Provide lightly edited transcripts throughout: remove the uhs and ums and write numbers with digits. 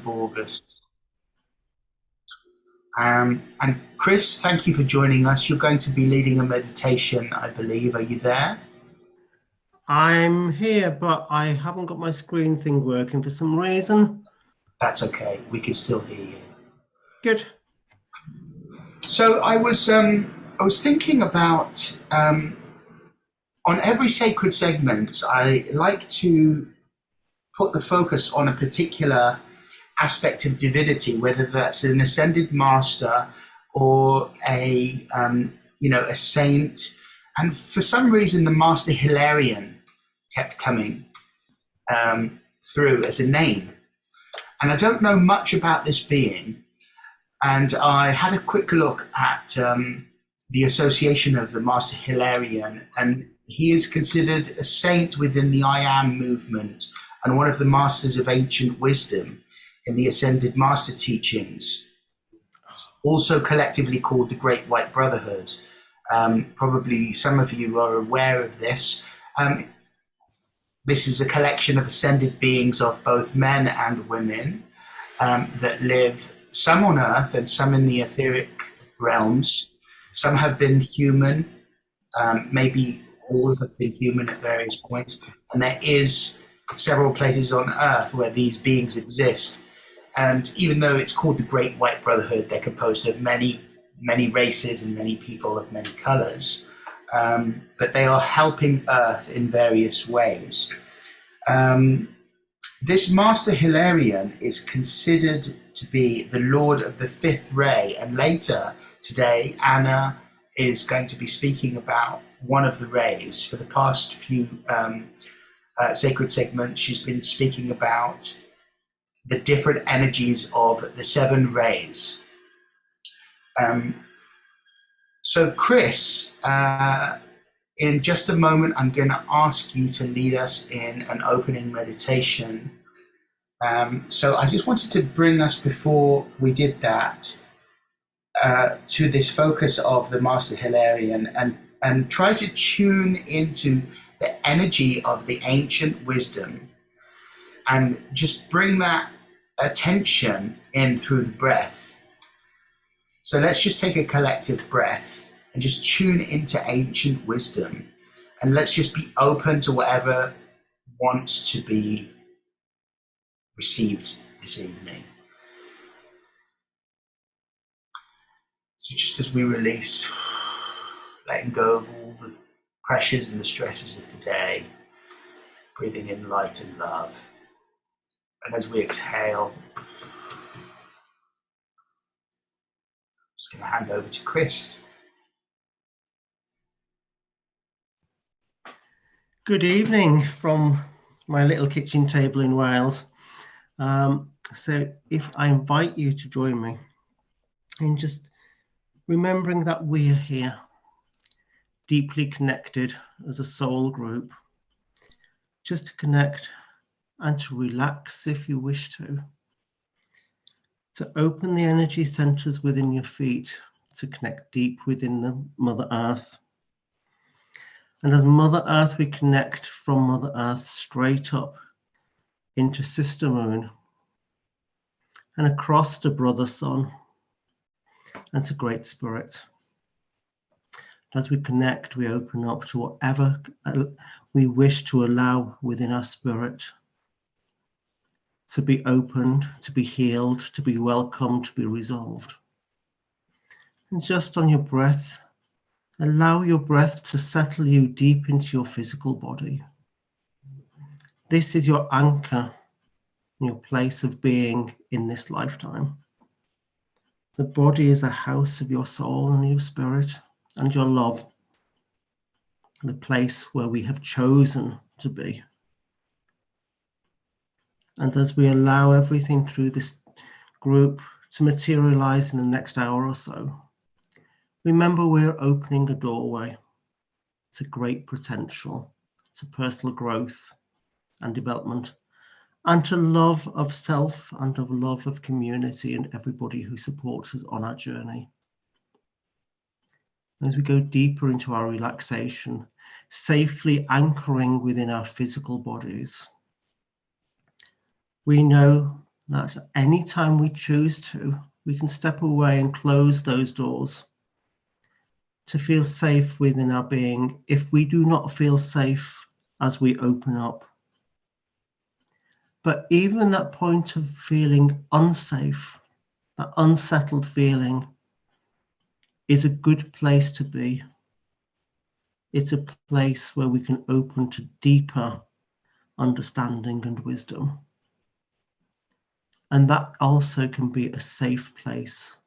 of August. And Chris, thank you for joining us. You're going to be leading a meditation, I believe. Are you there? I'm here, but I haven't got my screen thing working for some reason. That's okay. We can still hear you. Good. So I was thinking about on every sacred segment, I like to put the focus on a particular aspect of divinity, whether that's an ascended master or a saint. And for some reason, the Master Hilarion kept coming through as a name. And I don't know much about this being. And I had a quick look at the association of the Master Hilarion, and he is considered a saint within the I Am movement and one of the masters of ancient wisdom in the Ascended Master teachings, also collectively called the Great White Brotherhood. Probably some of you are aware of this. This is a collection of ascended beings of both men and women that live, some on Earth and some in the etheric realms. Some have been human, maybe all have been human at various points, and there is several places on Earth where these beings exist. And even though it's called the Great White Brotherhood, they're composed of many, many races and many people of many colors. But they are helping Earth in various ways. This Master Hilarion is considered to be the Lord of the Fifth Ray. And later today, Anna is going to be speaking about one of the rays. For the past few sacred segments, she's been speaking about the different energies of the seven rays. So Chris, in just a moment, I'm going to ask you to lead us in an opening meditation. So I just wanted to bring us, before we did that, to this focus of the Master Hilarion and try to tune into the energy of the ancient wisdom and just bring that attention in through the breath. So let's just take a collective breath and just tune into ancient wisdom, and let's just be open to whatever wants to be received this evening. So just as we release, letting go of all the pressures and the stresses of the day, breathing in light and love. And as we exhale, I'm just going to hand over to Chris. Good evening from my little kitchen table in Wales. So if I invite you to join me in just remembering that we are here, deeply connected as a soul group, just to connect and to relax if you wish to open the energy centers within your feet, to connect deep within the Mother Earth. And as Mother Earth, we connect from Mother Earth straight up into Sister Moon and across to Brother Sun and to Great Spirit. As we connect, we open up to whatever we wish to allow within our spirit to be opened, to be healed, to be welcomed, to be resolved. And just on your breath, allow your breath to settle you deep into your physical body. This is your anchor, your place of being in this lifetime. The body is a house of your soul and your spirit and your love, the place where we have chosen to be. And as we allow everything through this group to materialize in the next hour or so, remember we're opening a doorway to great potential, to personal growth and development, and to love of self and of love of community and everybody who supports us on our journey. As we go deeper into our relaxation, safely anchoring within our physical bodies, we know That's any time we choose to, we can step away and close those doors to feel safe within our being if we do not feel safe as we open up. But even that point of feeling unsafe, that unsettled feeling, is a good place to be. It's a place where we can open to deeper understanding and wisdom. And that also can be a safe place,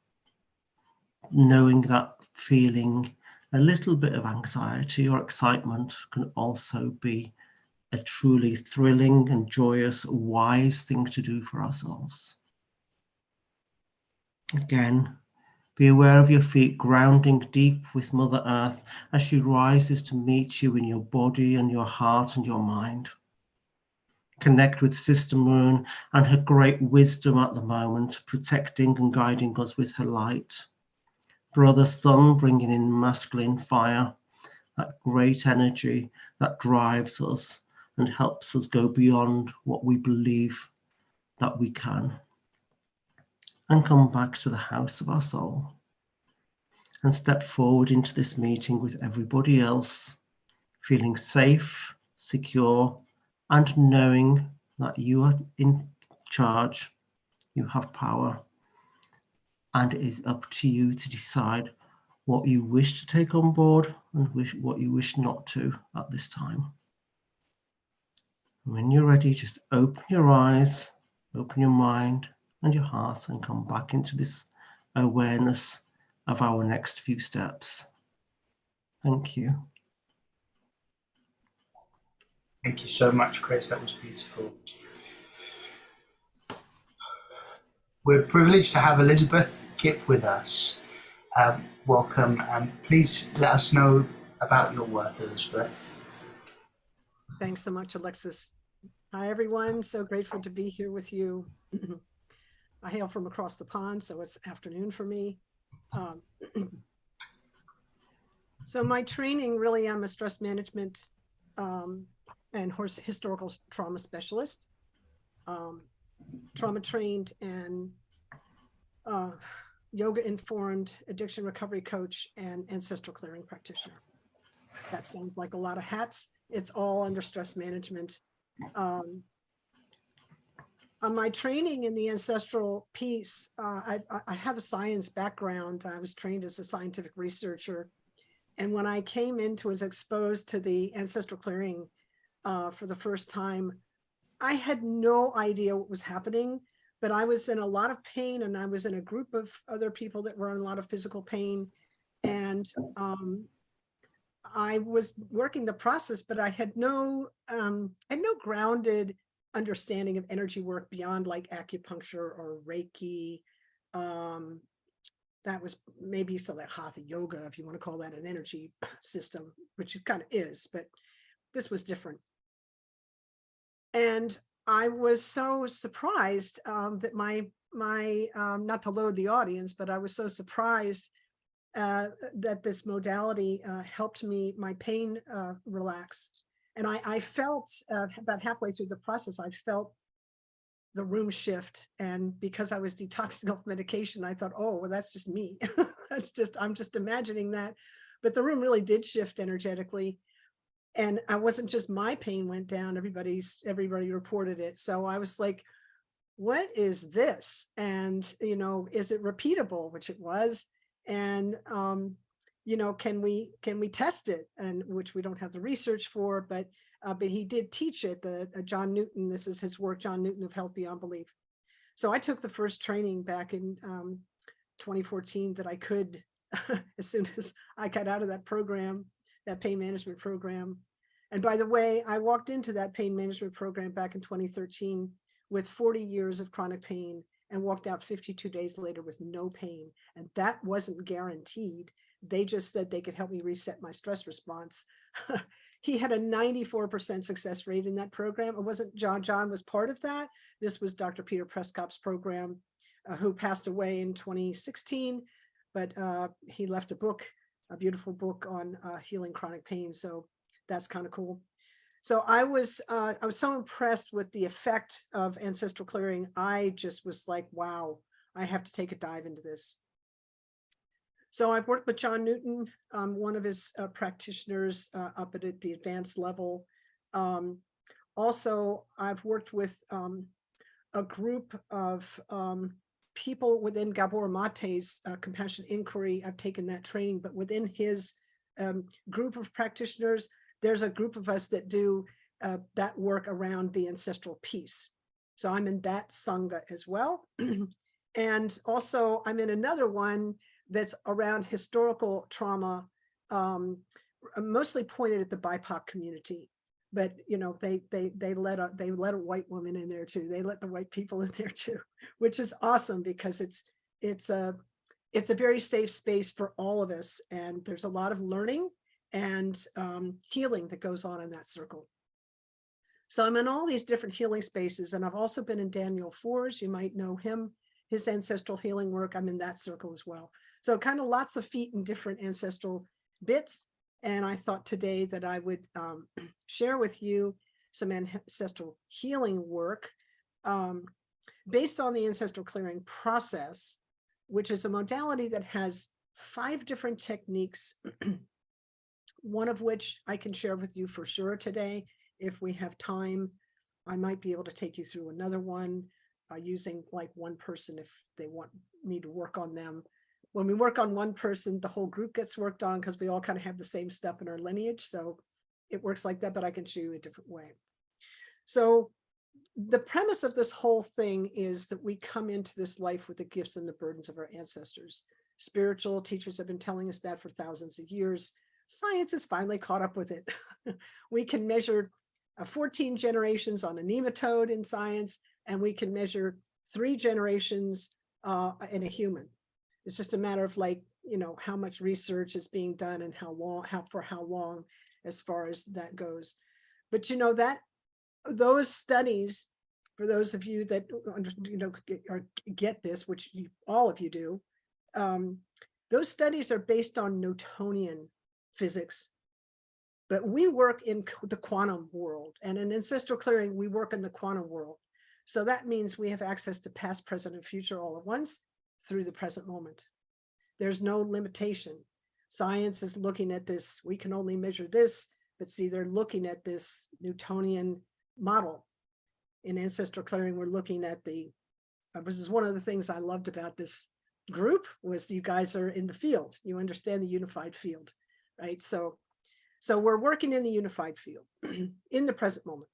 knowing that feeling a little bit of anxiety or excitement can also be a truly thrilling and joyous, wise thing to do for ourselves. Again, be aware of your feet grounding deep with Mother Earth as she rises to meet you in your body and your heart and your mind. Connect with Sister Moon and her great wisdom at the moment, protecting and guiding us with her light. Brother Sun bringing in masculine fire, that great energy that drives us and helps us go beyond what we believe that we can. And come back to the house of our soul and step forward into this meeting with everybody else, feeling safe, secure, and knowing that you are in charge, you have power, and it is up to you to decide what you wish to take on board and what you wish not to at this time. When you're ready, just open your eyes, open your mind and your heart, and come back into this awareness of our next few steps. Thank you. Thank you so much, Chris. That was beautiful. We're privileged to have Elizabeth Kipp with us. Welcome. Please let us know about your work, Elizabeth. Thanks so much, Alexis. Hi, everyone. So grateful to be here with you. I hail from across the pond, so it's afternoon for me. So my training, really, I'm a stress management and historical trauma specialist, trauma trained and yoga informed addiction recovery coach and ancestral clearing practitioner. That sounds like a lot of hats. It's all under stress management. On my training in the ancestral piece, I have a science background. I was trained as a scientific researcher. And when I came into, was exposed to the ancestral clearing for the first time, I had no idea what was happening, but I was in a lot of pain, and I was in a group of other people that were in a lot of physical pain. And I was working the process, but I had no grounded understanding of energy work beyond like acupuncture or Reiki. That was maybe so like Hatha yoga, if you want to call that an energy system, which it kind of is, but this was different. And I was so surprised that my not to load the audience, but I was so surprised that this modality helped me, my pain relax. And I felt about halfway through the process, I felt the room shift. And because I was detoxing off medication, I thought, oh, well, that's just me. I'm just imagining that. But the room really did shift energetically. And I wasn't just my pain went down, everybody reported it. So I was like, what is this? And, you know, is it repeatable? Which it was. And, you know, can we test it? And which we don't have the research for, but he did teach it. John Newton, this is his work, John Newton of Health Beyond Belief. So I took the first training back in 2014 that I could, as soon as I got out of that program, that pain management program. And by the way, I walked into that pain management program back in 2013 with 40 years of chronic pain and walked out 52 days later with no pain. And that wasn't guaranteed. They just said they could help me reset my stress response. He had a 94% success rate in that program. It wasn't John was part of that. This was Dr. Peter Prescott's program, who passed away in 2016, but he left a book, a beautiful book on healing chronic pain. So that's kind of cool. So I was so impressed with the effect of ancestral clearing. I just was like, wow, I have to take a dive into this. So I've worked with John Newton, one of his practitioners up at the advanced level. Also, I've worked with a group of people within Gabor Mate's compassionate inquiry. I've taken that training, but within his group of practitioners, there's a group of us that do that work around the ancestral piece. So I'm in that Sangha as well. And also I'm in another one that's around historical trauma, mostly pointed at the BIPOC community. But you know, they let a white woman in there too. They let the white people in there too, which is awesome because it's a very safe space for all of us, and there's a lot of learning and healing that goes on in that circle. So I'm in all these different healing spaces, and I've also been in Daniel Fours. You might know him, his ancestral healing work. I'm in that circle as well. So kind of lots of feet in different ancestral bits. And I thought today that I would share with you some ancestral healing work based on the ancestral clearing process, which is a modality that has 5 different techniques, one of which I can share with you for sure today. If we have time, I might be able to take you through another one using like one person if they want me to work on them. When we work on one person, the whole group gets worked on because we all kind of have the same stuff in our lineage. So it works like that, but I can show you a different way. So the premise of this whole thing is that we come into this life with the gifts and the burdens of our ancestors. Spiritual teachers have been telling us that for thousands of years. Science has finally caught up with it. We can measure 14 generations on a nematode in science, and we can measure 3 generations in a human. It's just a matter of like, you know, how much research is being done and how long, for how long, as far as that goes. But you know that those studies, for those of you that you know get this, which all of you do, those studies are based on Newtonian physics. But we work in the quantum world, and in ancestral clearing, we work in the quantum world. So that means we have access to past, present, and future all at once through the present moment. There's no limitation. Science is looking at this. We can only measure this, but see, they're looking at this Newtonian model. In ancestral clearing, we're looking at this is one of the things I loved about this group was you guys are in the field. You understand the unified field, right? So we're working in the unified field in the present moment.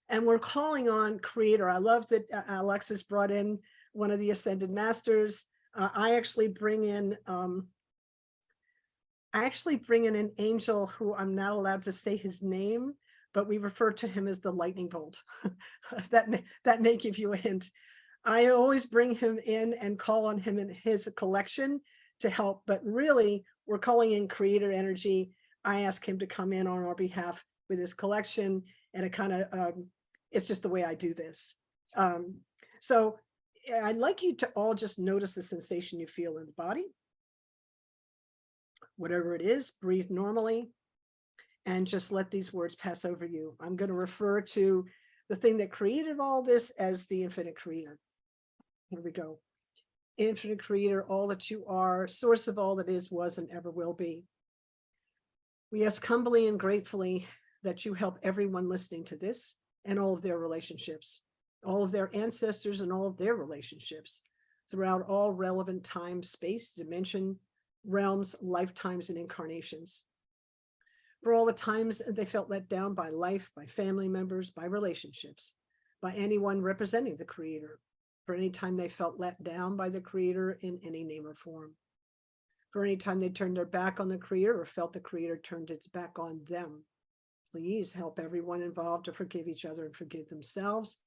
And we're calling on creator. I love that Alexis brought in one of the ascended masters. I actually bring in an angel who I'm not allowed to say his name, but we refer to him as the lightning bolt. that may give you a hint. I always bring him in and call on him in his collection to help, but really we're calling in creator energy. I ask him to come in on our behalf with his collection, and it kind of, it's just the way I do this. So I'd like you to all just notice the sensation you feel in the body. Whatever it is, breathe normally, and just let these words pass over you. I'm going to refer to the thing that created all this as the infinite creator. Here we go. Infinite creator, all that you are, source of all that is, was, and ever will be. We ask humbly and gratefully that you help everyone listening to this and all of their relationships, all of their ancestors and all of their relationships throughout all relevant time, space, dimension, realms, lifetimes, and incarnations. For all the times they felt let down by life, by family members, by relationships, by anyone representing the creator, for any time they felt let down by the creator in any name or form, for any time they turned their back on the creator or felt the creator turned its back on them. Please help everyone involved to forgive each other and forgive themselves,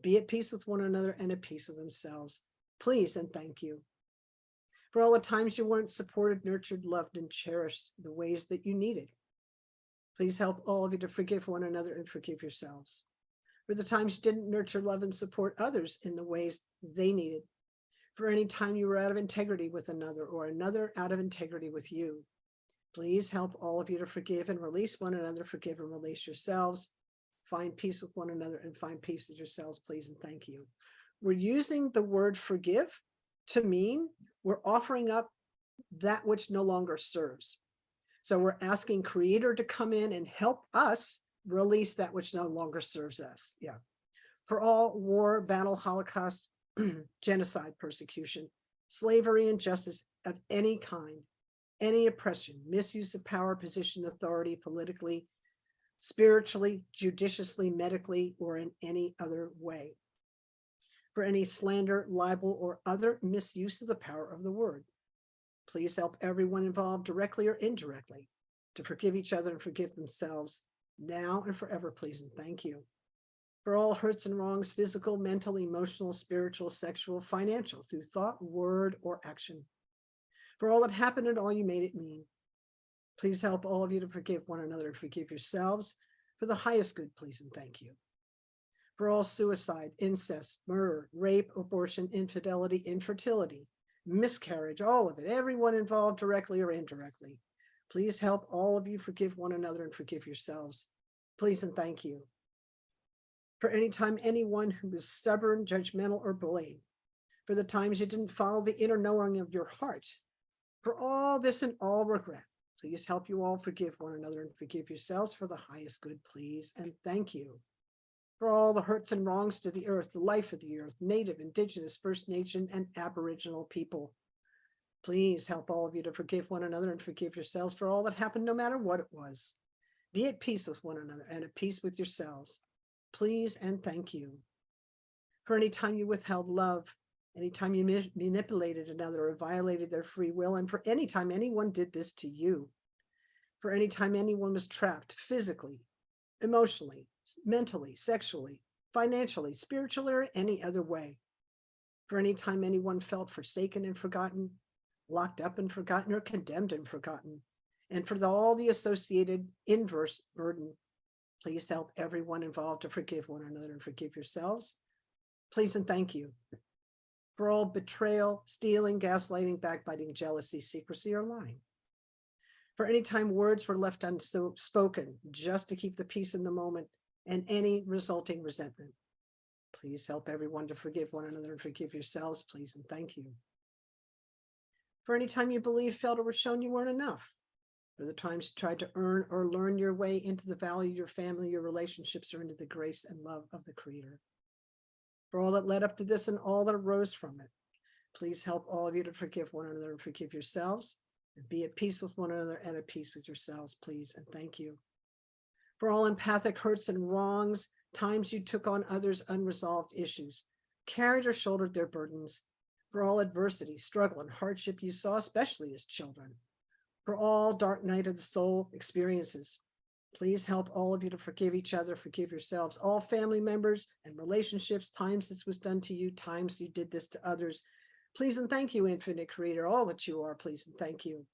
be at peace with one another and at peace with themselves. Please and thank you. For all the times you weren't supported, nurtured, loved, and cherished the ways that you needed. Please help all of you to forgive one another and forgive yourselves. For the times you didn't nurture, love, and support others in the ways they needed. For any time you were out of integrity with another or another out of integrity with you. Please help all of you to forgive and release one another, forgive and release yourselves, find peace with one another and find peace with yourselves, please and thank you. We're using the word forgive to mean we're offering up that which no longer serves. So we're asking Creator to come in and help us release that which no longer serves us. Yeah. For all war, battle, Holocaust, genocide, persecution, slavery, injustice of any kind, any oppression, misuse of power, position, authority, politically, spiritually, judiciously, medically, or in any other way. For any slander, libel, or other misuse of the power of the word. Please help everyone involved, directly or indirectly, to forgive each other and forgive themselves now and forever, please and thank you. For all hurts and wrongs, physical, mental, emotional, spiritual, sexual, financial, through thought, word, or action. For all that happened and all you made it mean. Please help all of you to forgive one another and forgive yourselves for the highest good, please and thank you. For all suicide, incest, murder, rape, abortion, infidelity, infertility, miscarriage, all of it, everyone involved directly or indirectly. Please help all of you forgive one another and forgive yourselves, please and thank you. For any time anyone who was stubborn, judgmental, or bullying, for the times you didn't follow the inner knowing of your heart, for all this and all regret, please help you all forgive one another and forgive yourselves for the highest good, please and thank you. For all the hurts and wrongs to the earth, the life of the earth, Native, Indigenous, First Nation, and Aboriginal people. Please help all of you to forgive one another and forgive yourselves for all that happened, no matter what it was. Be at peace with one another and at peace with yourselves. Please and thank you. For any time you withheld love, anytime you manipulated another or violated their free will, and for any time anyone did this to you. For any time anyone was trapped physically, emotionally, mentally, sexually, financially, spiritually, or any other way. For any time anyone felt forsaken and forgotten, locked up and forgotten, or condemned and forgotten. And for all the associated inverse burden, please help everyone involved to forgive one another and forgive yourselves. Please and thank you. For all betrayal, stealing, gaslighting, backbiting, jealousy, secrecy, or lying. For any time words were left unspoken just to keep the peace in the moment and any resulting resentment. Please help everyone to forgive one another and forgive yourselves, please and thank you. For any time you believed, felt, or were shown you weren't enough. For the times you tried to earn or learn your way into the value of your family, your relationships, or into the grace and love of the Creator. For all that led up to this and all that arose from it, please help all of you to forgive one another and forgive yourselves, and be at peace with one another and at peace with yourselves, please and thank you. For all empathic hurts and wrongs, times you took on others' unresolved issues, carried or shouldered their burdens. For all adversity, struggle, and hardship you saw, especially as children. For all dark night of the soul experiences, please help all of you to forgive each other, forgive yourselves, all family members and relationships, times this was done to you, times you did this to others. Please and thank you, Infinite Creator, all that you are, please and thank you.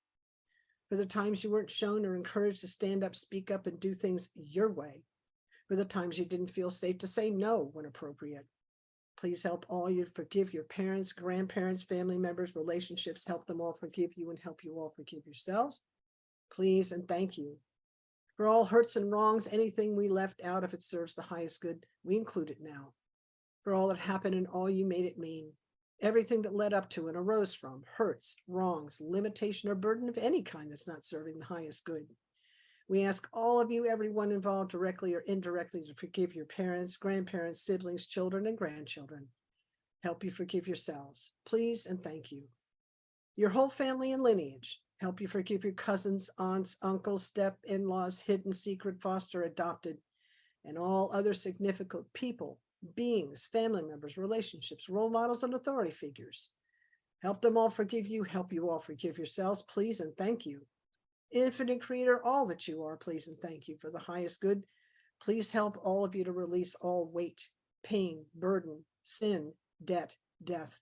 For the times you weren't shown or encouraged to stand up, speak up, and do things your way. For the times you didn't feel safe to say no when appropriate. Please help all you forgive your parents, grandparents, family members, relationships. Help them all forgive you and help you all forgive yourselves. Please and thank you. For all hurts and wrongs, anything we left out, if it serves the highest good, we include it now. For all that happened and all you made it mean. Everything that led up to and arose from hurts, wrongs, limitation, or burden of any kind that's not serving the highest good. We ask all of you, everyone involved directly or indirectly, to forgive your parents, grandparents, siblings, children, and grandchildren. Help you forgive yourselves, please and thank you. Your whole family and lineage. Help you forgive your cousins, aunts, uncles, step-in-laws, hidden, secret, foster, adopted, and all other significant people, beings, family members, relationships, role models, and authority figures. Help them all forgive you. Help you all forgive yourselves, please and thank you. Infinite Creator, all that you are, please and thank you for the highest good. Please help all of you to release all weight, pain, burden, sin, debt, death,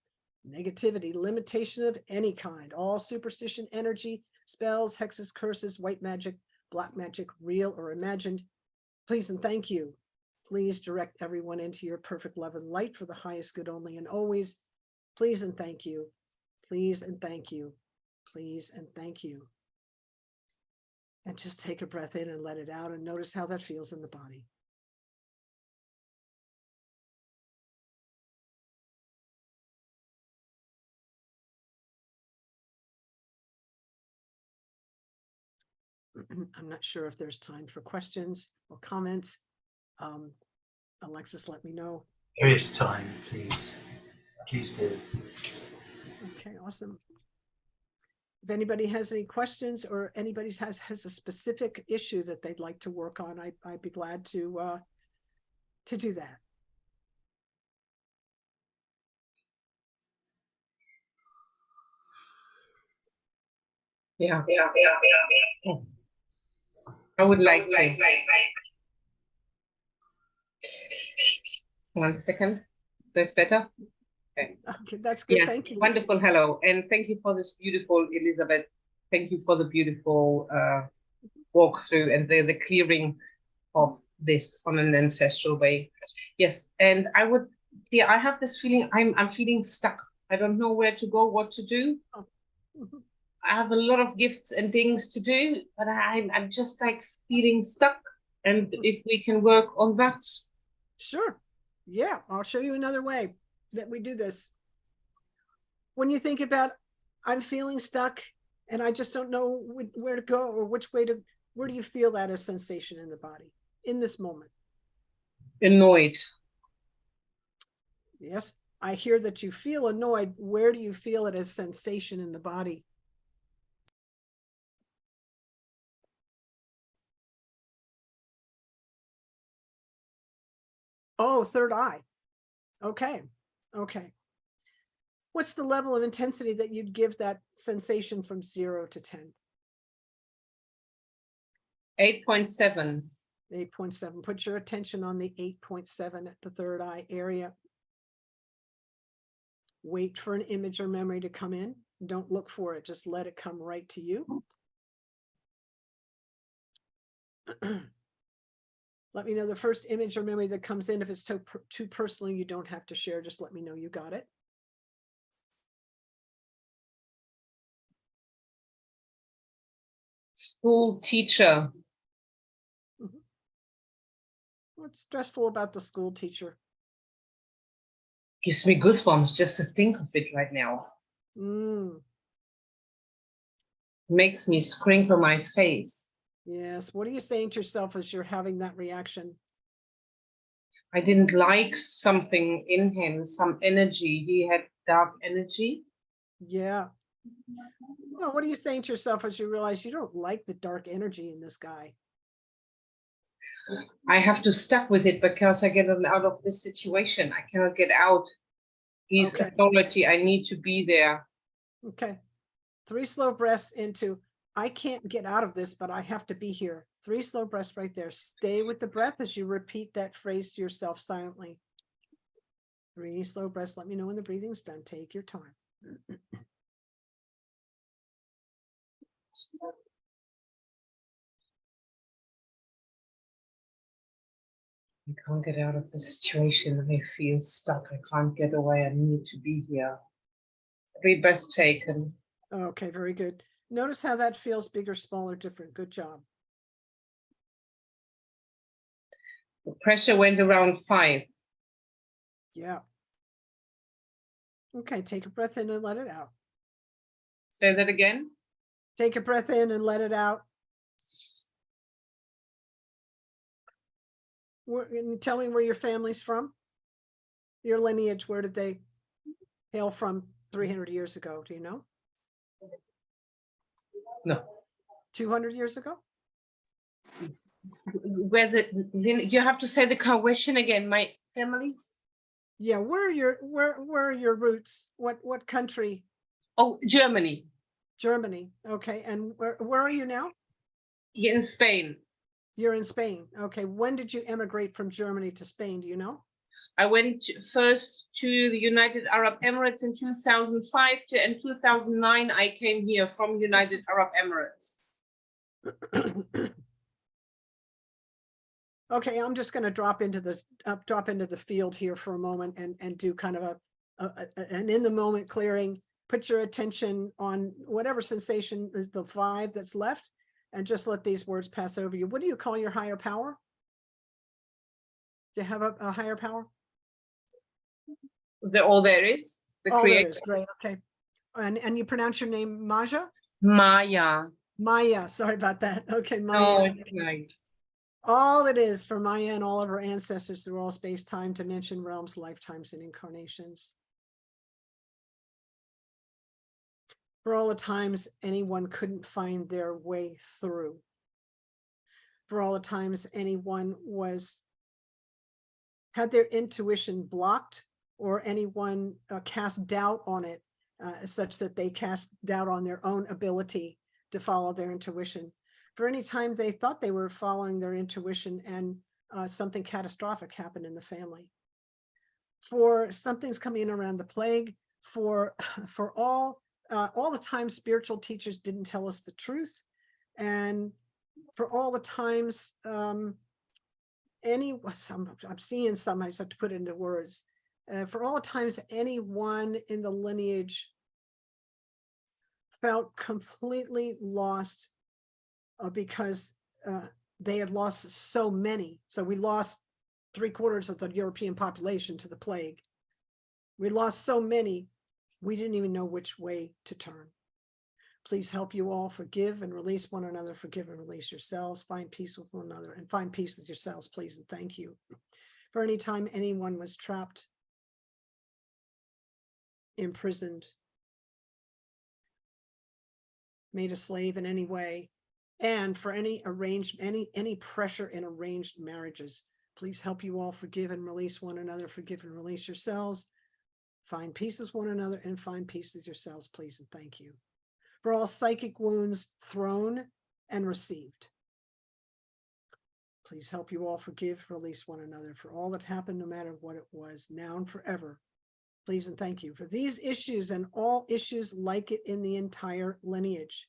negativity, limitation of any kind, all superstition, energy, spells, hexes, curses, white magic, black magic, real or imagined. Please and thank you. Please direct everyone into your perfect love and light for the highest good only and always. Please and thank you. Please and thank you. Please and thank you. And just take a breath in and let it out and notice how that feels in the body. I'm not sure if there's time for questions or comments. Alexis, let me know. There is time, please. Please do. Okay, awesome. If anybody has any questions or anybody has a specific issue that they'd like to work on, I'd be glad to do that. Yeah. Oh. I would like to. 1 second. That's better. Okay. Okay, that's good. Yes, Thank you. wonderful. Hello, and thank you for this beautiful, Elizabeth. Thank you for the beautiful walkthrough and the clearing of this on an ancestral way. Yes, and I would. Yeah, I have this feeling. I'm feeling stuck. I don't know where to go, what to do. Oh. Mm-hmm. I have a lot of gifts and things to do, but I'm just like feeling stuck. And if we can work on that. Sure. Yeah, I'll show you another way that we do this. When you think about, I'm feeling stuck and I just don't know where to go or which way to, where do you feel that as sensation in the body in this moment? Annoyed. Yes, I hear that you feel annoyed. Where do you feel it as sensation in the body? Oh, third eye. Okay. Okay. What's the level of intensity that you'd give that sensation from 0 to 10? 8.7. 8.7. Put your attention on the 8.7 at the third eye area. Wait for an image or memory to come in. Don't look for it. Just let it come right to you. Let me know the first image or memory that comes in. If it's too personal, you don't have to share. Just let me know you got it. School teacher. Mm-hmm. What's stressful about the school teacher? Gives me goosebumps just to think of it right now. Makes me crinkle my face. Yes. What are you saying to yourself as you're having that reaction? I didn't like something in him, some energy. He had dark energy. Yeah. Well, what are you saying to yourself as you realize you don't like the dark energy in this guy? I have to stuck with it because I get out of this situation. I cannot get out. He's authority. I need to be there. Okay. 3 slow breaths into, I can't get out of this, but I have to be here. 3 slow breaths right there. Stay with the breath as you repeat that phrase to yourself silently. 3 slow breaths. Let me know when the breathing's done. Take your time. I can't get out of the situation. I feel stuck. I can't get away. I need to be here. 3 breaths taken. Okay, very good. Notice how that feels, bigger, smaller, different. Good job. The pressure went around 5. Yeah. Okay, take a breath in and let it out. Say that again. Take a breath in and let it out. Can you tell me where your family's from? Your lineage, where did they hail from 300 years ago? Do you know? No. 200 years ago? You have to say the question again. My family. Yeah, where are your roots? What country? Oh, Germany. Germany. Okay, and where are you now? In Spain. You're in Spain. Okay, when did you emigrate from Germany to Spain? Do you know? I went first to the United Arab Emirates in 2005, and 2009 I came here from United Arab Emirates. Okay, I'm just going to drop into the field here for a moment and do kind of an in the moment clearing. Put your attention on whatever sensation is the 5 that's left. and just let these words pass over you. What do you call your higher power? Do you have a higher power? All there is, the Oh, there creator. is. Great. Okay. And you pronounce your name Maja? Maya. Maya. Sorry about that. Okay, Maya. Oh, it's nice. All it is for Maya and all of her ancestors through all space, time, dimension, realms, lifetimes, and incarnations. For all the times anyone couldn't find their way through. For all the times anyone had their intuition blocked, or anyone cast doubt on it, such that they cast doubt on their own ability to follow their intuition. For any time they thought they were following their intuition and something catastrophic happened in the family. For something's coming in around the plague, for all the time spiritual teachers didn't tell us the truth, and for all the times I'm seeing some, I just have to put it into words. For all the times anyone in the lineage felt completely lost because they had lost so many. So we lost 3/4 of the European population to the plague. We lost so many, we didn't even know which way to turn. Please help you all forgive and release one another, forgive and release yourselves, find peace with one another, and find peace with yourselves, please and thank you. For any time anyone was trapped, imprisoned, made a slave in any way, and for any pressure in arranged marriages, please help you all forgive and release one another, forgive and release yourselves, find peace with one another, and find peace with yourselves, please and thank you. For all psychic wounds thrown and received, please help you all forgive, release one another for all that happened, no matter what it was, now and forever. Please and thank you for these issues and all issues like it in the entire lineage.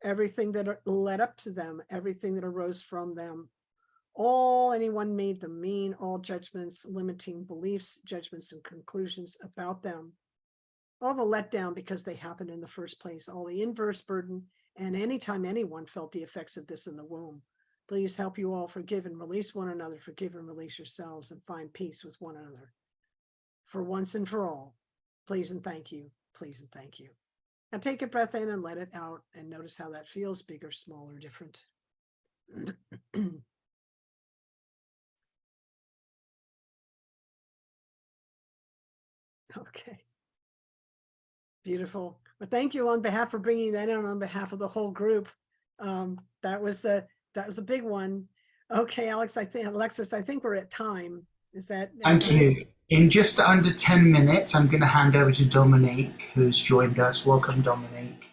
Everything that led up to them, everything that arose from them, all anyone made them mean, all judgments, limiting beliefs, judgments, and conclusions about them. All the letdown because they happened in the first place, all the inverse burden, and anytime anyone felt the effects of this in the womb, please help you all forgive and release one another, forgive and release yourselves, and find peace with one another. For once and for all, please and thank you, please and thank you. Now take a breath in and let it out and notice how that feels, bigger, smaller, different. Okay. Beautiful. Well, thank you on behalf of bringing that in on behalf of the whole group. That was a big one. Okay, Alexis, I think we're at time. Is that? Thank you. In just under 10 minutes, I'm going to hand over to Dominique, who's joined us. Welcome, Dominique.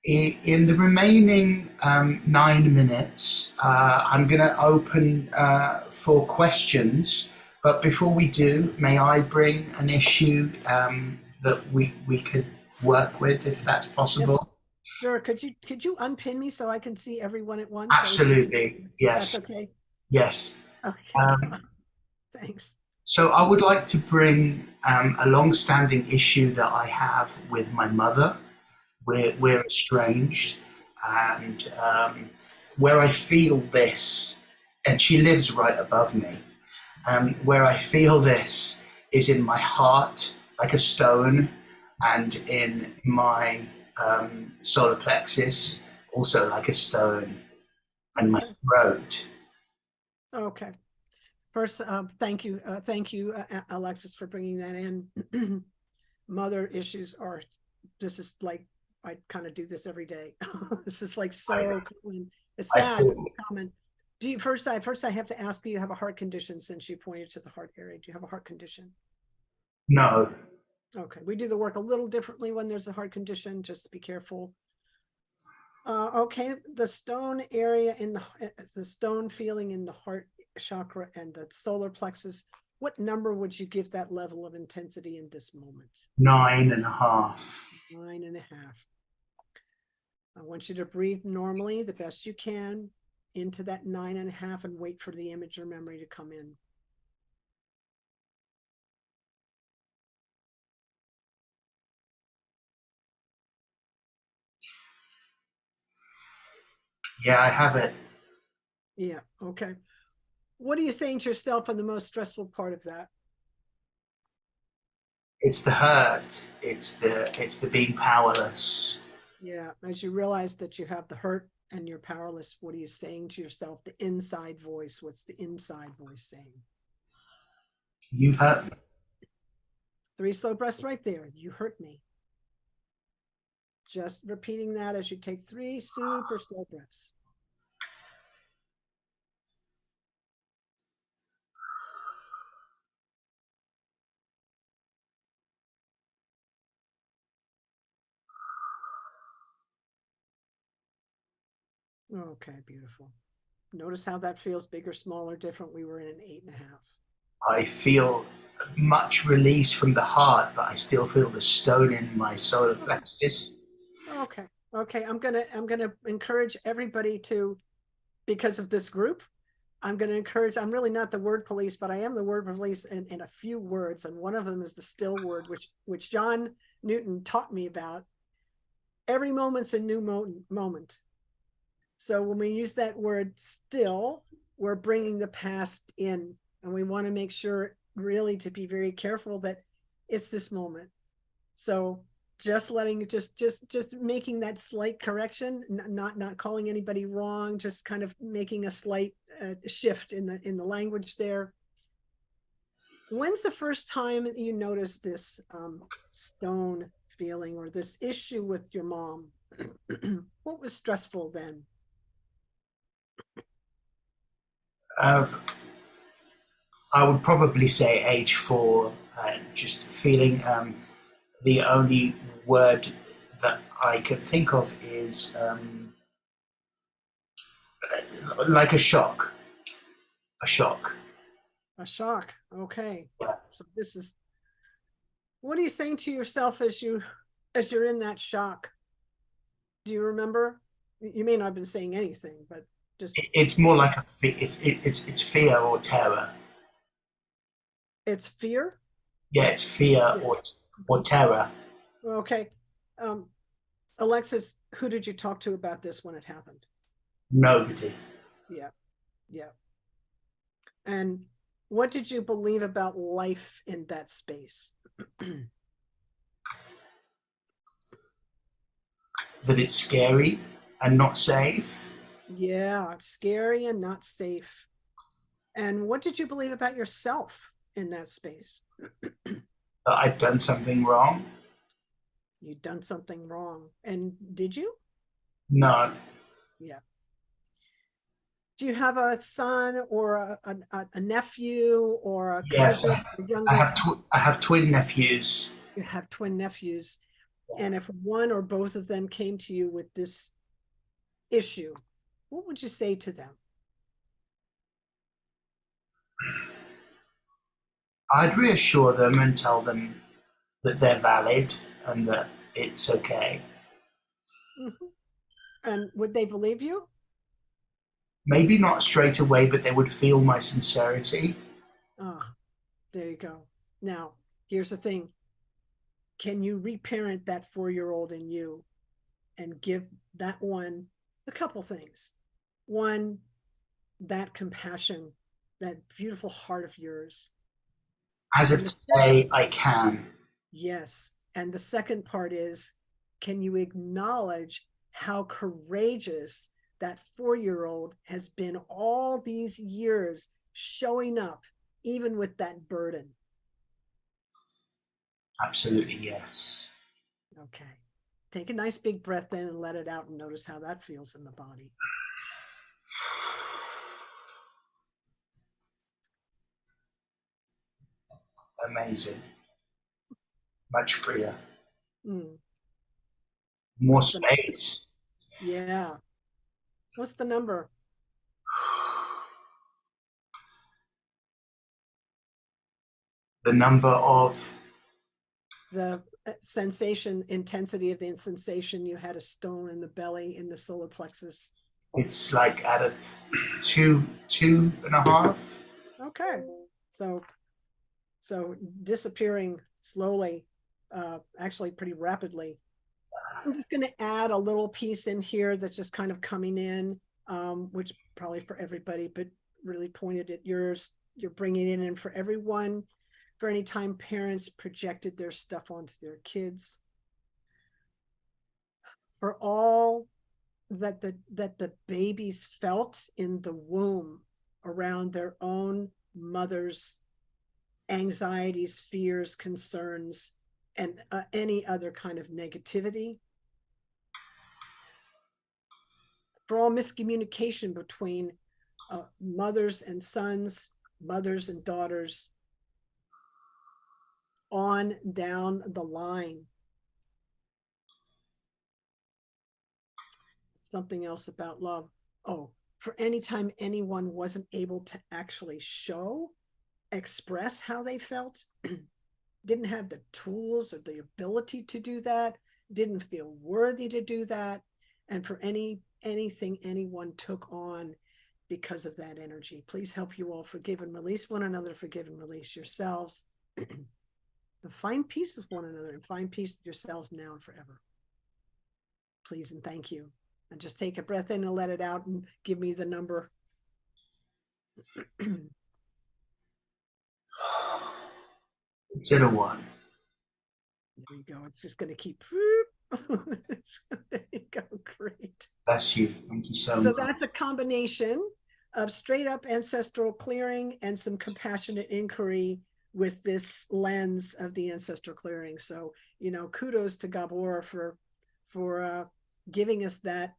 In the remaining 9 minutes, I'm going to open for questions. But before we do, may I bring an issue that we could work with, if that's possible? Yes. Sure. Could you unpin me so I can see everyone at once? Absolutely. Yes. That's okay. Yes. Okay. Thanks. So I would like to bring a long-standing issue that I have with my mother. We're estranged, and where I feel this, and she lives right above me, where I feel this is in my heart, like a stone, and in my solar plexus, also like a stone, and my throat. Okay. First, thank you, Alexis, for bringing that in. Mother issues are, this is like, I kind of do this every day. This is like so common. It's sad, but it's common. Do you first? I have to ask you have a heart condition, since you pointed to the heart area. Do you have a heart condition? No. Okay, we do the work a little differently when there's a heart condition. Just to be careful. Okay, the stone area the stone feeling in the heart chakra and the solar plexus. What number would you give that level of intensity in this moment? 9.5. 9.5. I want you to breathe normally, the best you can, into that 9.5 and wait for the image or memory to come in. Yeah, I have it. Yeah. Okay. What are you saying to yourself in the most stressful part of that? It's the hurt. It's the being powerless. Yeah. As you realize that you have the hurt and you're powerless, what are you saying to yourself? The inside voice. What's the inside voice saying? You hurt me. 3 slow breaths right there. You hurt me. Just repeating that as you take 3 super slow breaths. Okay, beautiful. Notice how that feels, bigger, smaller, different. We were in an 8.5. I feel much release from the heart, but I still feel the stone in my solar plexus. Okay. Okay. I'm gonna encourage everybody to, because of this group, I'm really not the word police, but I am the word police in a few words. And one of them is the still word, which John Newton taught me about. Every moment's a new moment. So when we use that word still, we're bringing the past in, and we want to make sure really to be very careful that it's this moment. So just making that slight correction, not calling anybody wrong, just kind of making a slight shift in the language there. When's the first time you noticed this stone feeling or this issue with your mom? What was stressful then? I would probably say age 4, just feeling the only word that I can think of is like a shock. A shock. A shock. Okay. Yeah. So this is, what are you saying to yourself as you're in that shock? Do you remember? You may not have been saying anything, but just It's more like it's fear or terror. it's fear. Yeah, it's fear or terror. Okay. Alexis, who did you talk to about this when it happened? Nobody. Yeah. Yeah. And what did you believe about life in that space? That it's scary and not safe. Yeah, scary and not safe. And what did you believe about yourself in that space? That I'd done something wrong. You'd done something wrong. And did you? No. Yeah. Do you have a son or a nephew or a Yes, cousin? I have twin nephews. You have twin nephews. And if one or both of them came to you with this issue, what would you say to them? I'd reassure them and tell them that they're valid and that it's okay. Mm-hmm. And would they believe you? Maybe not straight away, but they would feel my sincerity. Ah, there you go. Now, here's the thing. Can you reparent that 4-year-old in you and give that one a couple things? One, that compassion, that beautiful heart of yours. As of today, I can. Yes. And the second part is, can you acknowledge how courageous that 4-year-old has been all these years, showing up even with that burden? Absolutely, yes. Okay. Take a nice big breath in and let it out and notice how that feels in the body. Amazing. Much freer. Mm. More space. Yeah. What's the number? The number of The sensation, intensity of the sensation. You had a stone in the belly, in the solar plexus. it's like at a 2.5. Okay. So disappearing slowly, actually pretty rapidly. I'm just going to add a little piece in here that's just kind of coming in. which probably for everybody, but really pointed at yours. You're bringing it in for everyone, for any time parents projected their stuff onto their kids, for all that the babies felt in the womb around their own mother's anxieties, fears, concerns, and any other kind of negativity. For all miscommunication between mothers and sons, mothers and daughters, on down the line. Something else about love. Oh, for any time anyone wasn't able to actually express how they felt, didn't have the tools or the ability to do that, didn't feel worthy to do that, and for anything anyone took on because of that energy. Please help you all forgive and release one another, forgive and release yourselves, and find peace with one another and find peace with yourselves now and forever. Please and thank you. And just take a breath in and let it out and give me the number. It's in a 1. There you go. It's just going to keep. There you go. Great. Bless you. Thank you so much. So that's a combination of straight up ancestral clearing and some compassionate inquiry with this lens of the ancestral clearing. So, kudos to Gabor for giving us that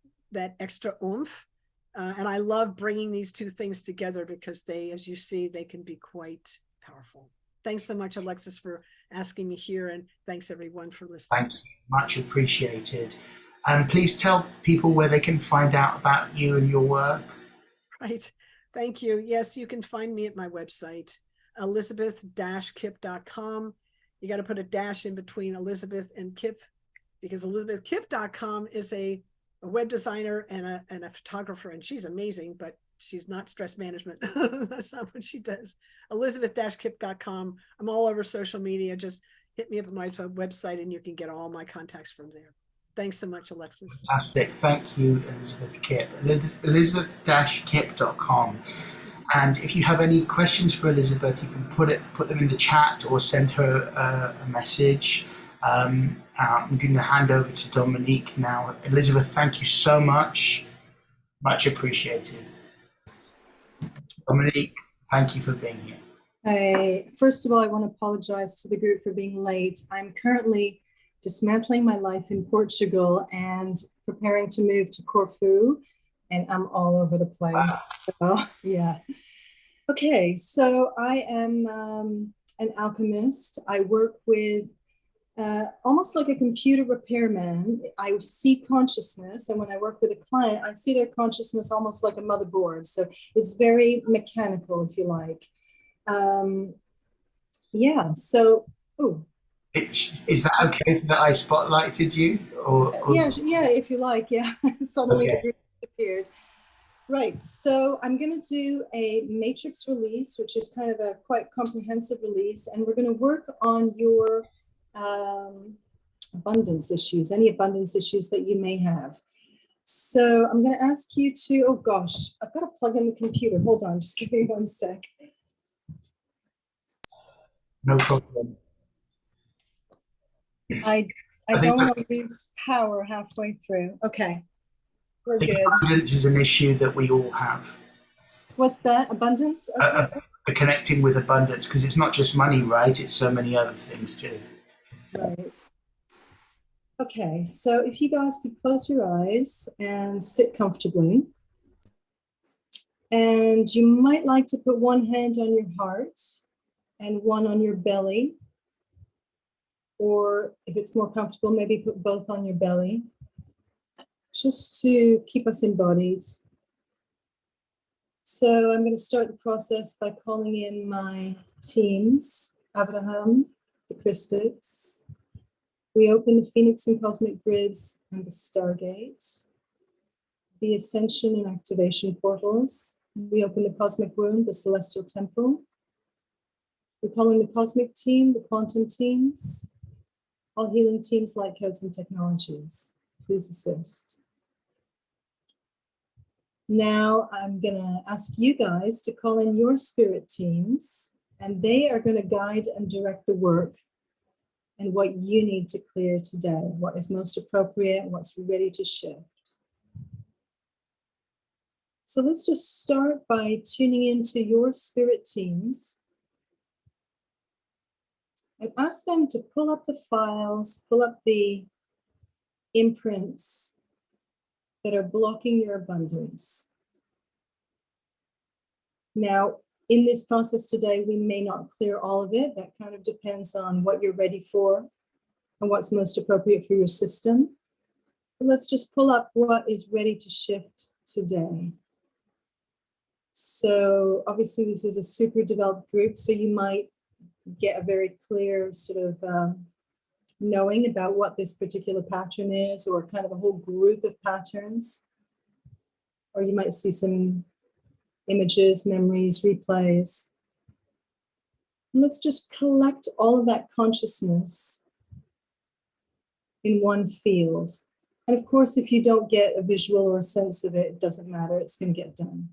extra oomph. And I love bringing these two things together because they, as you see, they can be quite powerful. Thanks so much, Alexis, for asking me here. And thanks everyone for listening. Thank you. Much appreciated. And please tell people where they can find out about you and your work. Right. Thank you. Yes, you can find me at my website, elizabeth-kipp.com. You got to put a dash in between Elizabeth and Kipp, because elizabethkipp.com is a web designer and a photographer, and she's amazing, but she's not stress management. That's not what she does. Elizabeth-kipp.com. I'm all over social media. Just hit me up on my website and you can get all my contacts from there. Thanks so much, Alexis. Fantastic. Thank you, Elizabeth Kipp. Elizabeth-kipp.com. And if you have any questions for Elizabeth, you can put them in the chat or send her a message. I'm going to hand over to Dominique now. Elizabeth, thank you so much. Much appreciated. Dominique, thank you for being here. First of all, I want to apologize to the group for being late. I'm currently dismantling my life in Portugal and preparing to move to Corfu, and I'm all over the place. Wow. So, yeah. Okay, so I am an alchemist. I work with almost like a computer repairman. I see consciousness, and when I work with a client, I see their consciousness almost like a motherboard. So it's very mechanical, if you like. Yeah, so, ooh. Is that okay that I spotlighted you? Or... Yeah, if you like, yeah. Suddenly the group disappeared. Right, so I'm going to do a matrix release, which is kind of a quite comprehensive release, and we're going to work on your abundance issues, any abundance issues that you may have. So I'm going to ask you to, oh gosh, I've got to plug in the computer. Hold on, just give me 1 sec. No problem. I don't want to lose power halfway through. Okay, we're good. Abundance is an issue that we all have. What's that? Abundance? Okay. Connecting with abundance, because it's not just money, right? It's so many other things too. Right. Okay, so if you guys could close your eyes and sit comfortably. And you might like to put one hand on your heart and one on your belly. Or if it's more comfortable, maybe put both on your belly, just to keep us embodied. So I'm going to start the process by calling in my teams, Abraham, the Christics. We open the Phoenix and Cosmic Grids and the Stargate, the Ascension and Activation Portals. We open the Cosmic Womb, the Celestial Temple. We're calling the Cosmic Team, the Quantum Teams, all healing teams, light codes, and technologies. Please assist. Now I'm going to ask you guys to call in your spirit teams, and they are going to guide and direct the work and what you need to clear today, what is most appropriate, what's ready to shift. So let's just start by tuning into your spirit teams and ask them to pull up the files, pull up the imprints that are blocking your abundance. Now, in this process today, we may not clear all of it. That kind of depends on what you're ready for and what's most appropriate for your system. But let's just pull up what is ready to shift today. So obviously this is a super developed group, so you might get a very clear sort of knowing about what this particular pattern is, or kind of a whole group of patterns. Or you might see some images, memories, replays. And let's just collect all of that consciousness in one field. And of course, if you don't get a visual or a sense of it, it doesn't matter, it's going to get done.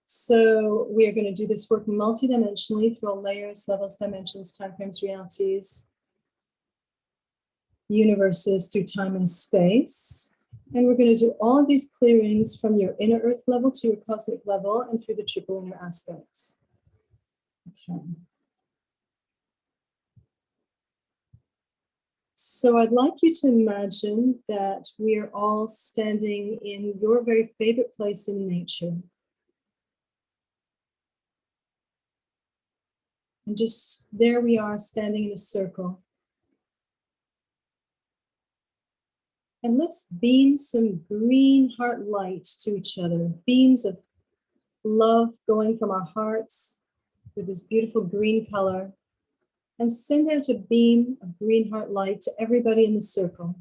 So we are going to do this work multidimensionally through all layers, levels, dimensions, timeframes, realities, universes, through time and space. And we're going to do all of these clearings from your inner earth level to your cosmic level and through the triple inner aspects. Okay. So I'd like you to imagine that we are all standing in your very favorite place in nature. And just there we are standing in a circle. And let's beam some green heart light to each other. Beams of love going from our hearts with this beautiful green color. And send out a beam of green heart light to everybody in the circle.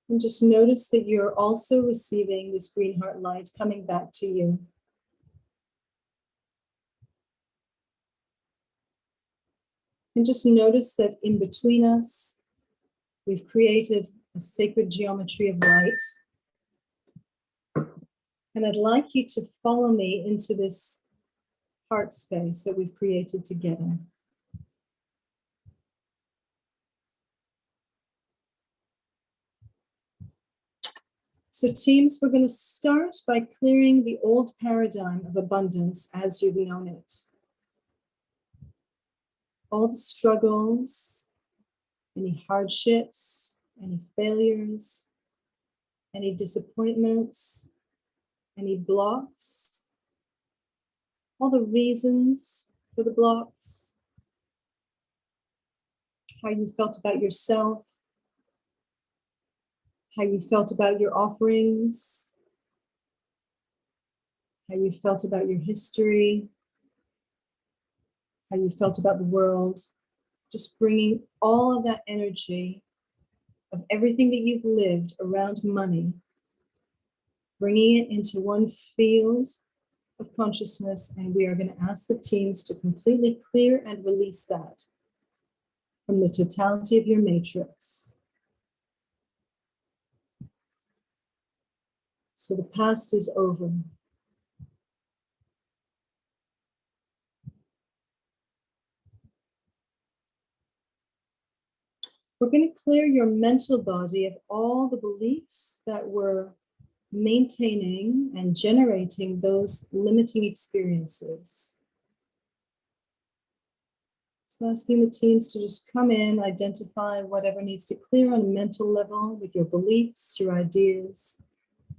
And just notice that you're also receiving this green heart light coming back to you. And just notice that in between us, we've created a sacred geometry of light. And I'd like you to follow me into this heart space that we've created together. So teams, we're going to start by clearing the old paradigm of abundance as you've known it. All the struggles, any hardships, any failures, any disappointments, any blocks, all the reasons for the blocks, how you felt about yourself, how you felt about your offerings, how you felt about your history, how you felt about the world, just bringing all of that energy of everything that you've lived around money, bringing it into one field of consciousness, and we are going to ask the teams to completely clear and release that from the totality of your matrix. So the past is over. We're going to clear your mental body of all the beliefs that were maintaining and generating those limiting experiences. So asking the teams to just come in, identify whatever needs to clear on a mental level with your beliefs, your ideas,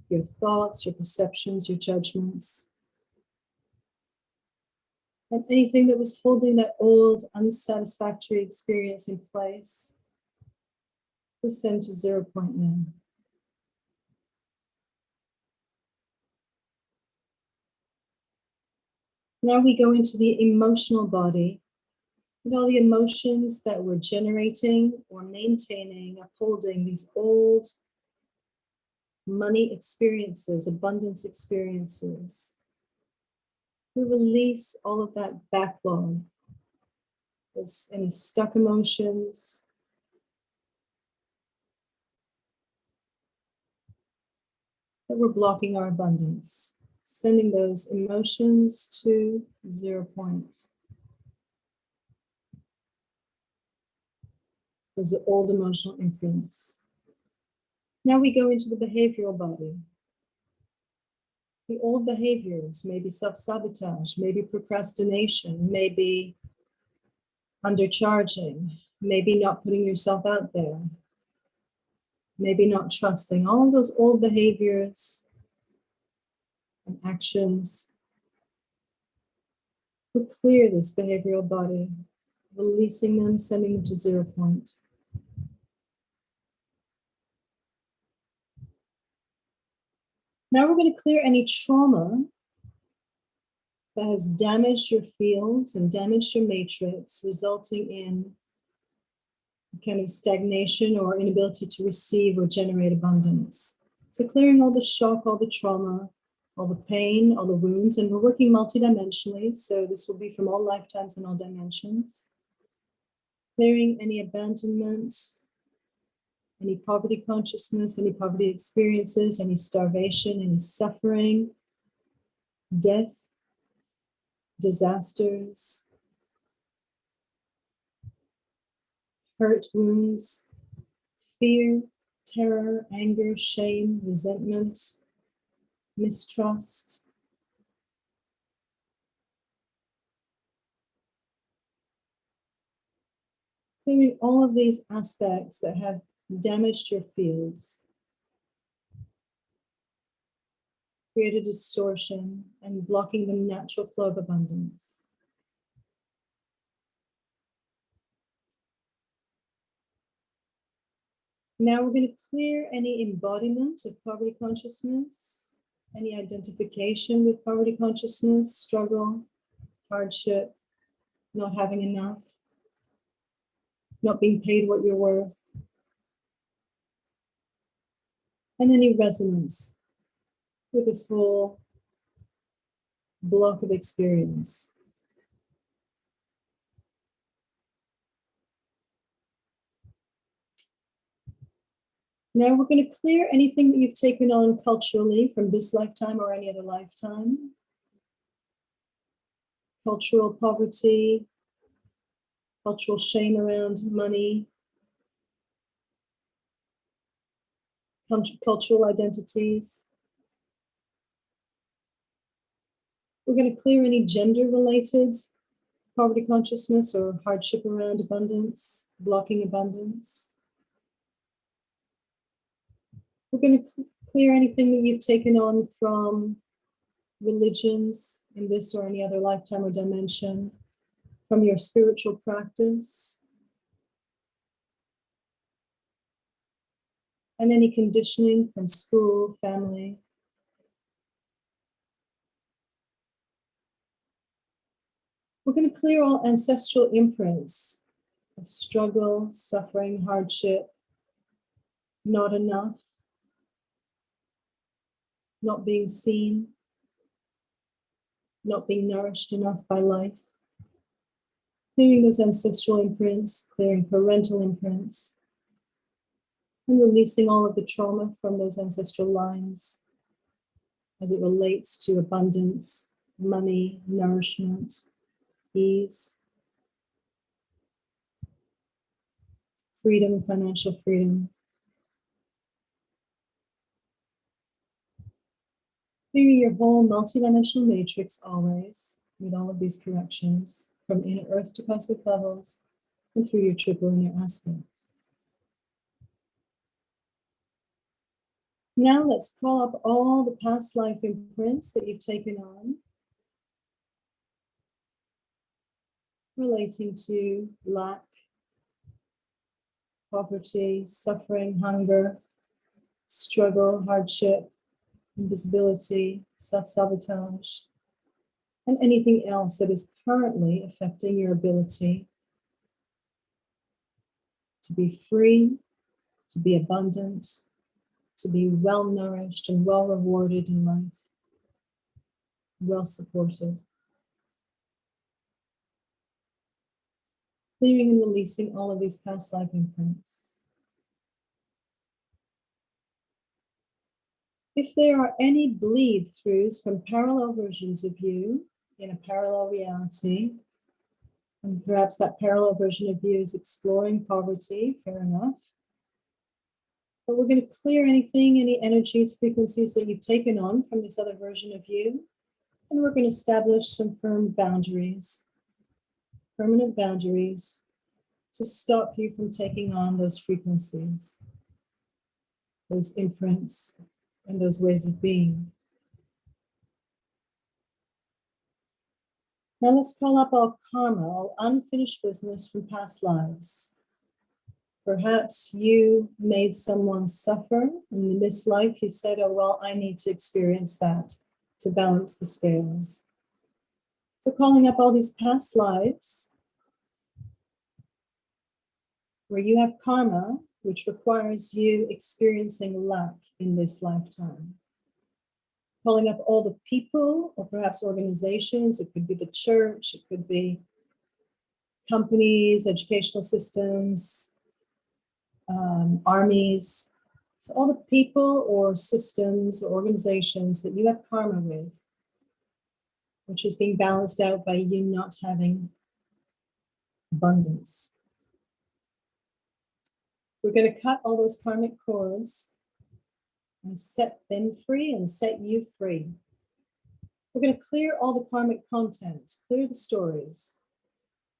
your thoughts, your perceptions, your judgments. And anything that was holding that old unsatisfactory experience in place, we send to 0 point now. Now we go into the emotional body and all the emotions that were generating or maintaining, upholding these old money experiences, abundance experiences. We release all of that backlog, any stuck emotions, that we're blocking our abundance, sending those emotions to 0 point. Those are old emotional imprints. Now we go into the behavioral body. The old behaviors, maybe self-sabotage, maybe procrastination, maybe undercharging, maybe not putting yourself out there, maybe not trusting, all of those old behaviors and actions. We clear this behavioral body, releasing them, sending them to 0 point. Now we're going to clear any trauma that has damaged your fields and damaged your matrix, resulting in kind of stagnation or inability to receive or generate abundance. So clearing all the shock, all the trauma, all the pain, all the wounds, and we're working multidimensionally, so this will be from all lifetimes and all dimensions. Clearing any abandonment, any poverty consciousness, any poverty experiences, any starvation, any suffering, death, disasters, hurt, wounds, fear, terror, anger, shame, resentment, mistrust. Clearing all of these aspects that have damaged your fields, created distortion, and blocking the natural flow of abundance. Now we're going to clear any embodiment of poverty consciousness, any identification with poverty consciousness, struggle, hardship, not having enough, not being paid what you're worth, and any resonance with this whole block of experience. Now we're going to clear anything that you've taken on culturally from this lifetime or any other lifetime. Cultural poverty, cultural shame around money, cultural identities. We're going to clear any gender-related poverty consciousness or hardship around abundance, blocking abundance. We're going to clear anything that you've taken on from religions in this or any other lifetime or dimension, from your spiritual practice, and any conditioning from school, family. We're going to clear all ancestral imprints of struggle, suffering, hardship, not enough, not being seen, not being nourished enough by life. Clearing those ancestral imprints, clearing parental imprints, and releasing all of the trauma from those ancestral lines as it relates to abundance, money, nourishment, ease, freedom, financial freedom. Clearing your whole multidimensional matrix always with all of these corrections from inner earth to cosmic levels and through your triple inner aspects. Now let's call up all the past life imprints that you've taken on relating to lack, poverty, suffering, hunger, struggle, hardship, invisibility, self-sabotage, and anything else that is currently affecting your ability to be free, to be abundant, to be well nourished and well rewarded in life, well supported. Clearing and releasing all of these past life imprints. If there are any bleed throughs from parallel versions of you in a parallel reality, and perhaps that parallel version of you is exploring poverty, fair enough. But we're going to clear anything, any energies, frequencies that you've taken on from this other version of you. And we're going to establish some firm boundaries, permanent boundaries, to stop you from taking on those frequencies, those imprints, and those ways of being. Now let's call up all karma, all unfinished business from past lives. Perhaps you made someone suffer, and in this life you said, oh, well, I need to experience that to balance the scales. So calling up all these past lives where you have karma, which requires you experiencing lack in this lifetime. Calling up all the people, or perhaps organizations, it could be the church, it could be companies, educational systems, armies. So all the people or systems or organizations that you have karma with, which is being balanced out by you not having abundance. We're going to cut all those karmic cords and set them free and set you free. We're going to clear all the karmic content, clear the stories,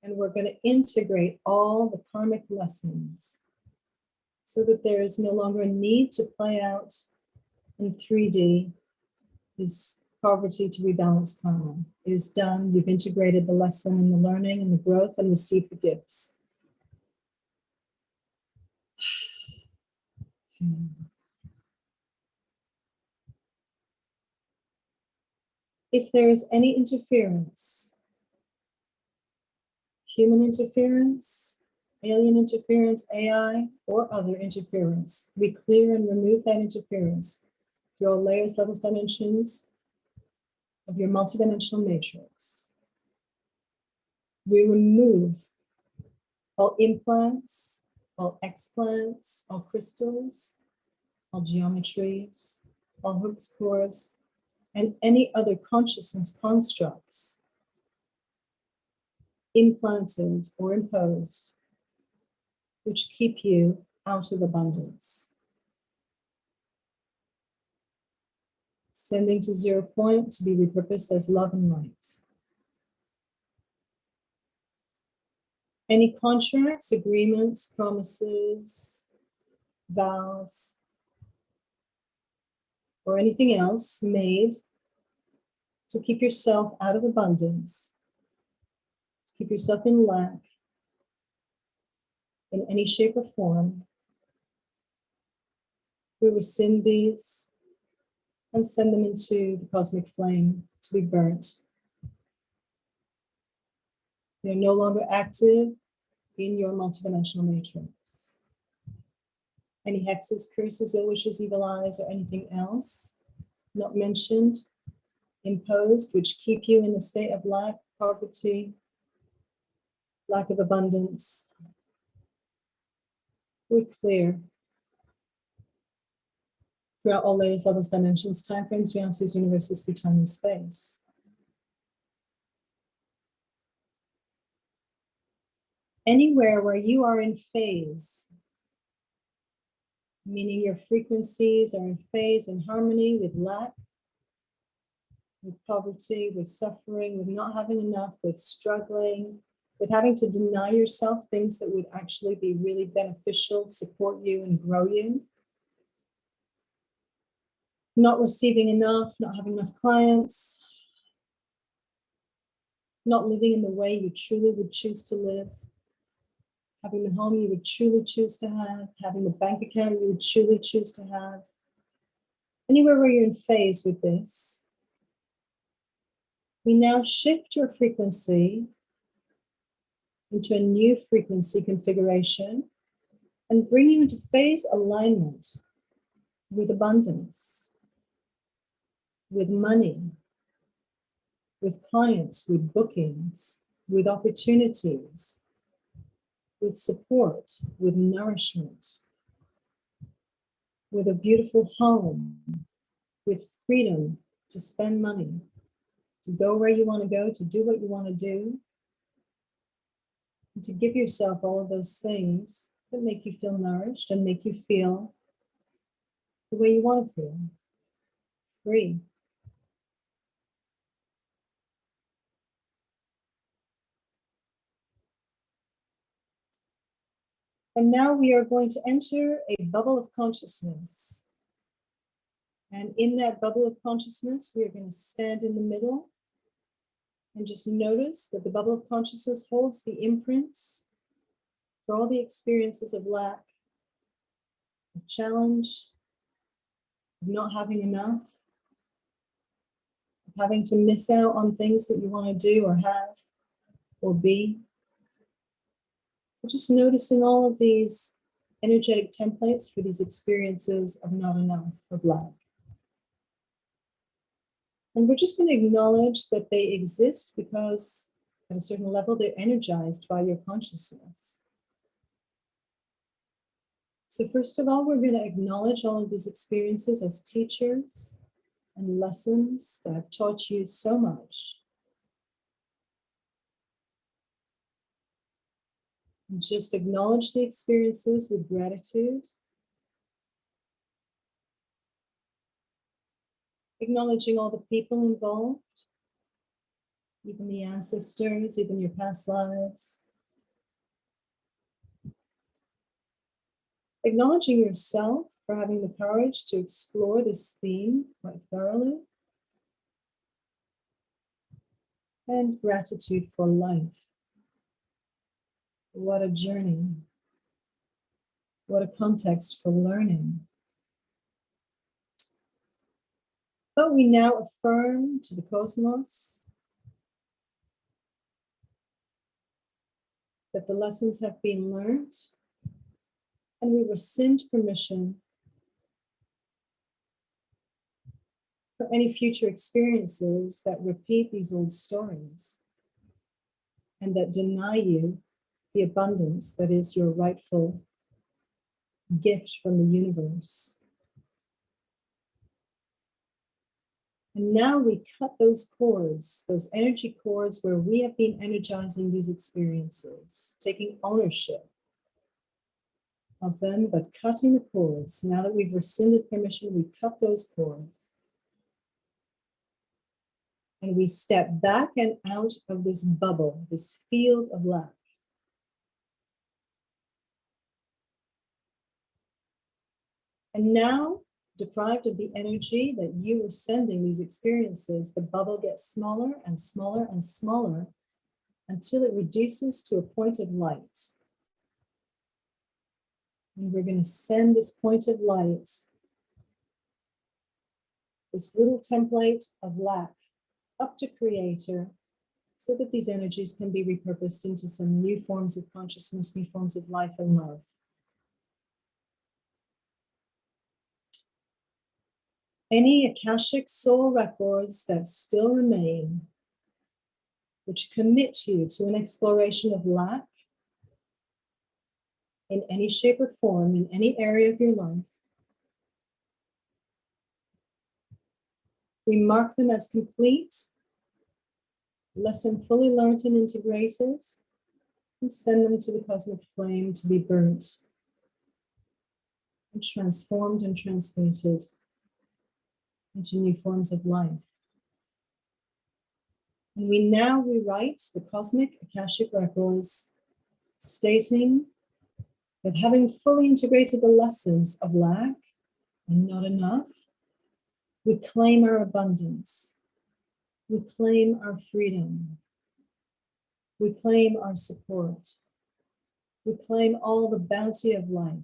and we're going to integrate all the karmic lessons so that there is no longer a need to play out in 3D this poverty to rebalance karma. It is done. You've integrated the lesson and the learning and the growth and received the gifts. If there is any interference, human interference, alien interference, AI, or other interference, we clear and remove that interference through all layers, levels, dimensions of your multidimensional matrix. We remove all implants, all explants, all crystals, all geometries, all hooks, cords, and any other consciousness constructs implanted or imposed, which keep you out of abundance. Sending to 0 point to be repurposed as love and light. Any contracts, agreements, promises, vows, or anything else made to keep yourself out of abundance, to keep yourself in lack in any shape or form, we rescind these and send them into the cosmic flame to be burnt. They're no longer active in your multidimensional matrix. Any hexes, curses, ill wishes, evil eyes, or anything else not mentioned, imposed, which keep you in the state of lack, poverty, lack of abundance, we clear throughout all layers, levels, dimensions, time frames, realities, universes, through time and space. Anywhere where you are in phase, meaning your frequencies are in phase, in harmony with lack, with poverty, with suffering, with not having enough, with struggling, with having to deny yourself things that would actually be really beneficial, support you and grow you. Not receiving enough, not having enough clients, not living in the way you truly would choose to live, having the home you would truly choose to have, having the bank account you would truly choose to have. Anywhere where you're in phase with this, we now shift your frequency into a new frequency configuration and bring you into phase alignment with abundance, with money, with clients, with bookings, with opportunities, with support, with nourishment, with a beautiful home, with freedom to spend money, to go where you want to go, to do what you want to do, and to give yourself all of those things that make you feel nourished and make you feel the way you want to feel, free. And now we are going to enter a bubble of consciousness. And in that bubble of consciousness, we are going to stand in the middle and just notice that the bubble of consciousness holds the imprints for all the experiences of lack, of challenge, of not having enough, of having to miss out on things that you want to do or have or be. So just noticing all of these energetic templates for these experiences of not enough, of lack. And we're just going to acknowledge that they exist because at a certain level, they're energized by your consciousness. So first of all, we're going to acknowledge all of these experiences as teachers and lessons that have taught you so much. And just acknowledge the experiences with gratitude. Acknowledging all the people involved, even the ancestors, even your past lives. Acknowledging yourself for having the courage to explore this theme quite thoroughly. And gratitude for life. What a journey. What a context for learning. But we now affirm to the cosmos that the lessons have been learned, and we rescind permission for any future experiences that repeat these old stories and that deny you the abundance that is your rightful gift from the universe. And now we cut those cords, those energy cords where we have been energizing these experiences, taking ownership of them, but cutting the cords. Now that we've rescinded permission, we cut those cords. And we step back and out of this bubble, this field of lack. And now, deprived of the energy that you were sending these experiences, the bubble gets smaller and smaller and smaller until it reduces to a point of light. And we're going to send this point of light, this little template of lack, up to Creator, so that these energies can be repurposed into some new forms of consciousness, new forms of life and love. Any Akashic soul records that still remain, which commit you to an exploration of lack in any shape or form, in any area of your life, we mark them as complete, lesson fully learned and integrated, and send them to the cosmic flame to be burnt and transformed and transmuted into new forms of life. And we now rewrite the cosmic Akashic records, stating that having fully integrated the lessons of lack and not enough, we claim our abundance, we claim our freedom, we claim our support, we claim all the bounty of life,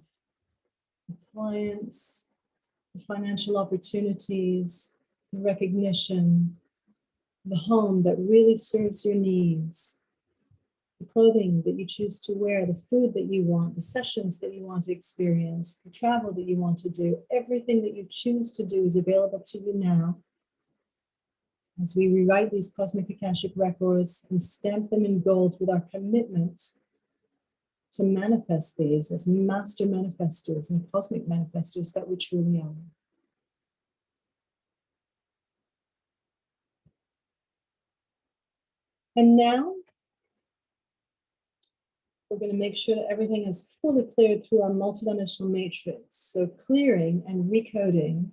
the clients, the financial opportunities, the recognition, the home that really serves your needs, the clothing that you choose to wear, the food that you want, the sessions that you want to experience, the travel that you want to do, everything that you choose to do is available to you now. As we rewrite these cosmic Akashic records and stamp them in gold with our commitment to manifest these as master manifestors and cosmic manifestors that we truly are. And now we're going to make sure that everything is fully cleared through our multidimensional matrix. So clearing and recoding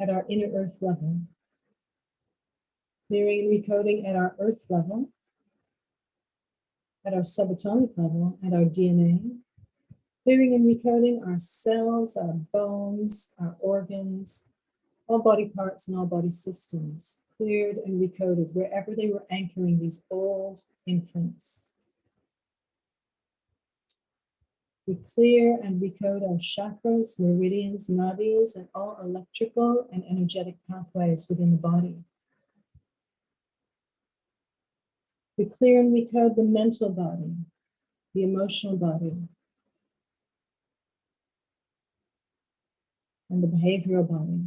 at our inner earth level. Clearing and recoding at our earth level, at our subatomic level, at our DNA. Clearing and recoding our cells, our bones, our organs, all body parts and all body systems. Cleared and recoded wherever they were anchoring these old imprints. We clear and recode our chakras, meridians, nadis, and all electrical and energetic pathways within the body. We clear and recode the mental body, the emotional body, and the behavioral body.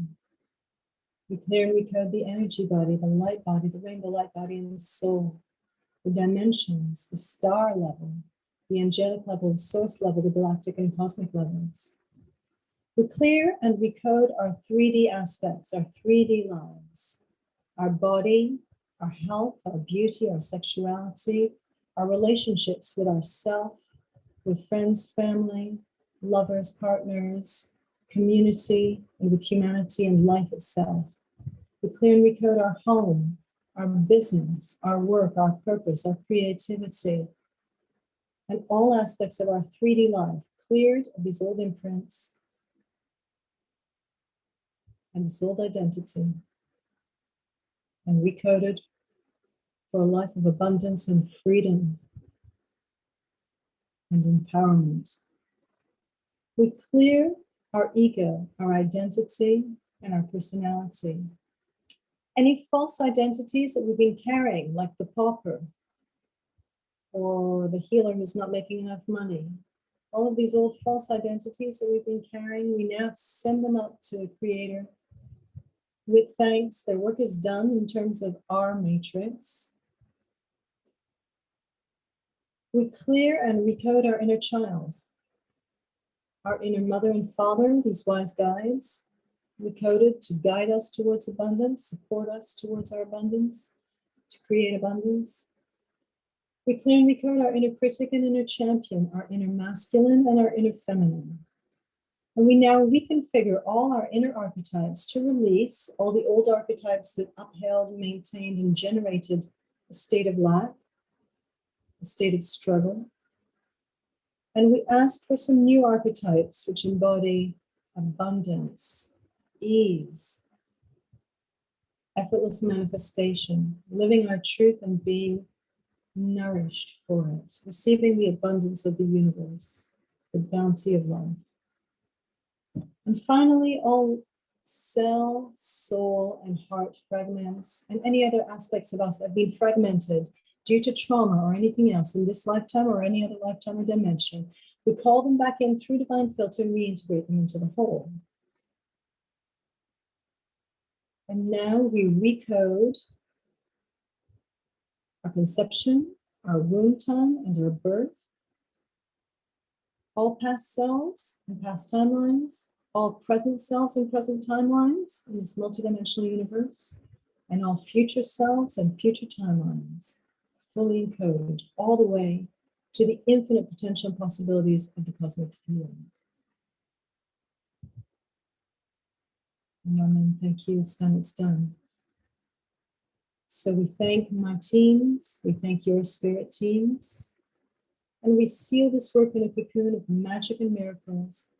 We clear and recode the energy body, the light body, the rainbow light body, and the soul, the dimensions, the star level, the angelic level, the source level, the galactic and cosmic levels. We clear and recode our 3D aspects, our 3D lives, our body, our health, our beauty, our sexuality, our relationships with ourself, with friends, family, lovers, partners, community, and with humanity and life itself. We clear and recode our home, our business, our work, our purpose, our creativity, and all aspects of our 3D life, cleared of these old imprints and this old identity, and recoded for a life of abundance and freedom and empowerment. We clear our ego, our identity, and our personality. Any false identities that we've been carrying, like the pauper, or the healer who's not making enough money, all of these old false identities that we've been carrying, we now send them up to the Creator with thanks. Their work is done in terms of our matrix. We clear and recode our inner child, our inner mother and father, these wise guides, recoded to guide us towards abundance, support us towards our abundance, to create abundance. We clear and recode our inner critic and inner champion, our inner masculine and our inner feminine. And we now reconfigure all our inner archetypes to release all the old archetypes that upheld, maintained, and generated a state of lack, a state of struggle. And we ask for some new archetypes which embody abundance, ease, effortless manifestation, living our truth and being nourished for it, receiving the abundance of the universe, the bounty of life. And finally, all cell, soul, and heart fragments, and any other aspects of us that have been fragmented due to trauma or anything else in this lifetime or any other lifetime or dimension, we call them back in through divine filter and reintegrate them into the whole. And now we recode our conception, our womb time, and our birth, all past selves and past timelines, all present selves and present timelines in this multidimensional universe, and all future selves and future timelines, fully encoded all the way to the infinite potential and possibilities of the cosmic field. Amen. Thank you. It's done. It's done. So we thank my teams. We thank your spirit teams. And we seal this work in a cocoon of magic and miracles,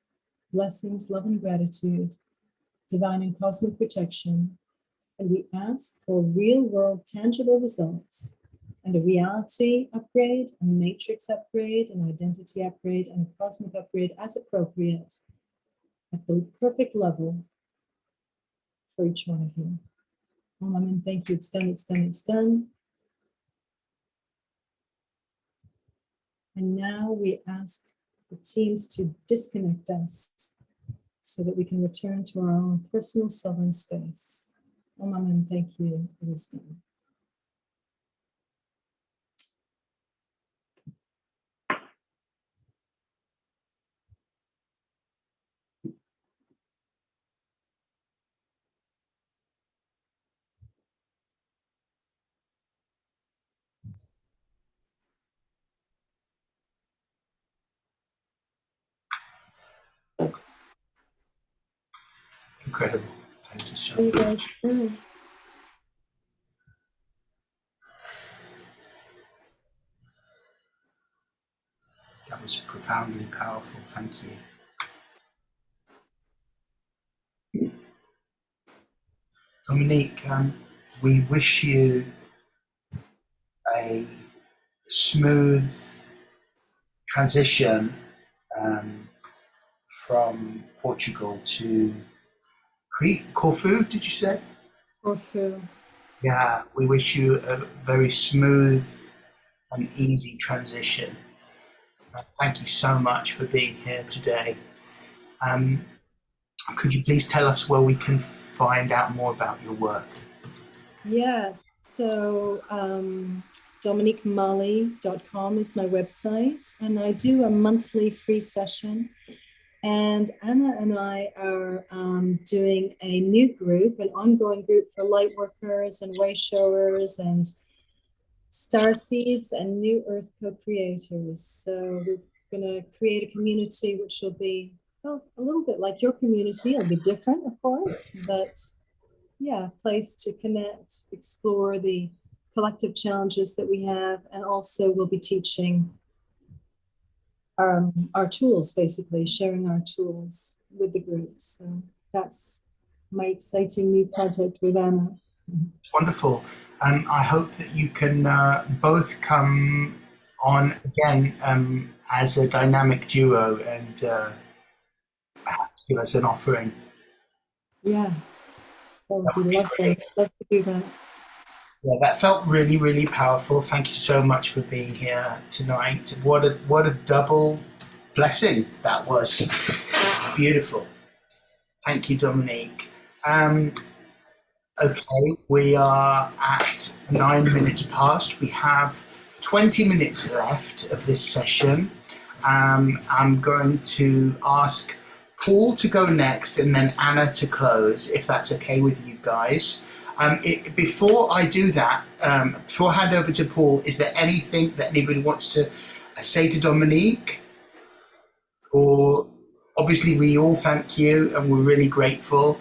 blessings, love, and gratitude, divine and cosmic protection. And we ask for real world tangible results and a reality upgrade, a matrix upgrade, an identity upgrade, and a cosmic upgrade as appropriate at the perfect level for each one of you. Amen. Thank you. It's done. It's done. It's done. And now we ask the teams to disconnect us so that we can return to our own personal sovereign space. Amen. Thank you. It is done. Incredible. Thank you so You much. guys too. That was profoundly powerful. Thank you. Dominique, we wish you a smooth transition from Portugal to Crete, Corfu, did you say? Corfu. Yeah, we wish you a very smooth and easy transition. Thank you so much for being here today. Could you please tell us where we can find out more about your work? Yes, so dominiquemali.com is my website, and I do a monthly free session. And Anna and I are doing a new group, an ongoing group for light workers and way showers and star seeds and new earth co-creators. So we're going to create a community which will be, well, a little bit like your community. It'll be different, of course, but yeah, place to connect, explore the collective challenges that we have, and also we'll be teaching our tools, basically sharing our tools with the group. So that's my exciting new project with Anna. Wonderful. I hope that you can both come on again as a dynamic duo and perhaps give us an offering. Yeah, that would be lovely. Love to do that. Yeah, that felt really, really powerful. Thank you so much for being here tonight. What a double blessing that was. Beautiful. Thank you, Dominique. Okay, we are at 9 minutes past. We have 20 minutes left of this session. I'm going to ask Paul to go next and then Anna to close, if that's okay with you guys. Before I do that, before I hand over to Paul, is there anything that anybody wants to say to Dominique? Or obviously we all thank you and we're really grateful.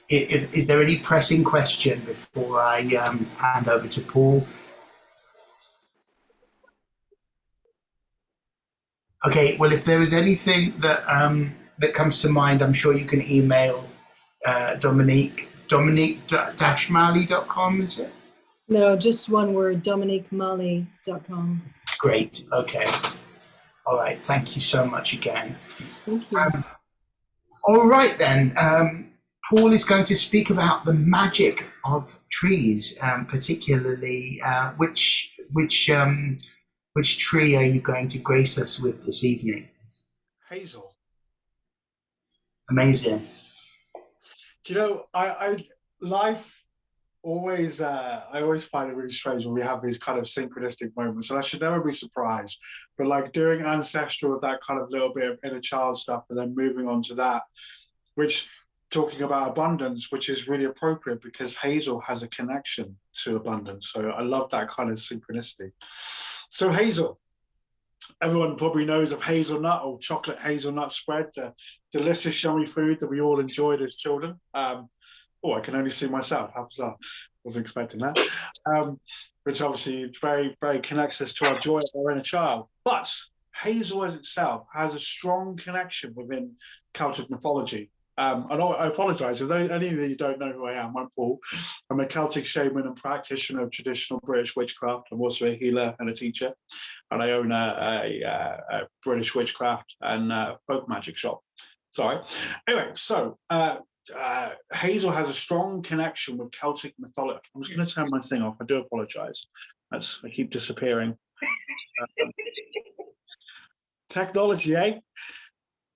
Is there any pressing question before I hand over to Paul? Okay, well, if there is anything that that comes to mind, I'm sure you can email Dominique. Dominique-mali.com, is it? No, just one word, dominiquemali.com. Great, okay. All right, thank you so much again. Thank you. All right then, Paul is going to speak about the magic of trees, particularly which tree are you going to grace us with this evening? Hazel. Amazing. Do you know, I life always, I always find it really strange when we have these kind of synchronistic moments, and I should never be surprised. But like doing Ancestral with that kind of little bit of inner child stuff, and then moving on to that, which talking about abundance, which is really appropriate because Hazel has a connection to abundance. So I love that kind of synchronicity. So Hazel, everyone probably knows of hazelnut or chocolate hazelnut spread, the delicious, yummy food that we all enjoyed as children. Oh, I can only see myself. How bizarre. Wasn't expecting that. Which obviously very, very connects us to our joy of our inner child. But Hazel as itself has a strong connection within Celtic mythology. I apologise, if any of you don't know who I am, I'm Paul. I'm a Celtic shaman and practitioner of traditional British witchcraft. I'm also a healer and a teacher, and I own a British witchcraft and folk magic shop. Sorry. Anyway, so Hazel has a strong connection with Celtic mythology. I'm just going to turn my thing off. I do apologise. I keep disappearing. Technology, eh?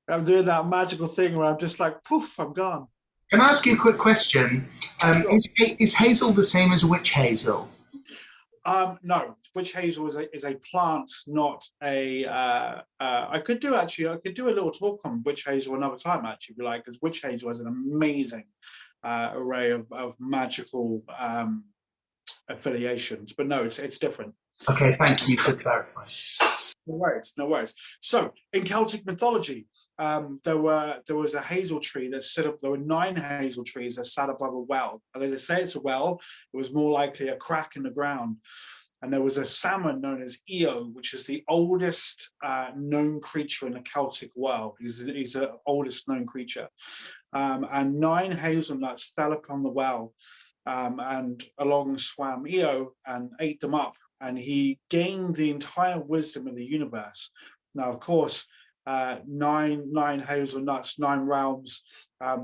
I'm doing that magical thing where I'm just like, poof, I'm gone. Can I ask you a quick question? Sure. Is hazel the same as witch hazel? No, witch hazel is a plant, not a. I could do a little talk on witch hazel another time, actually, if you like, because witch hazel has an amazing array of magical affiliations. But no, it's different. Okay, thank you for clarifying. No worries, no worries. So in Celtic mythology, there was a hazel tree that set up. There were 9 hazel trees that sat above a well. And they say it's a well. It was more likely a crack in the ground. And there was a salmon known as Io, which is the oldest known creature in the Celtic world. He's the oldest known creature. And 9 hazelnuts fell upon the well, and along swam Io and ate them up. And he gained the entire wisdom of the universe. Now, of course, 9 hazelnuts, 9 realms.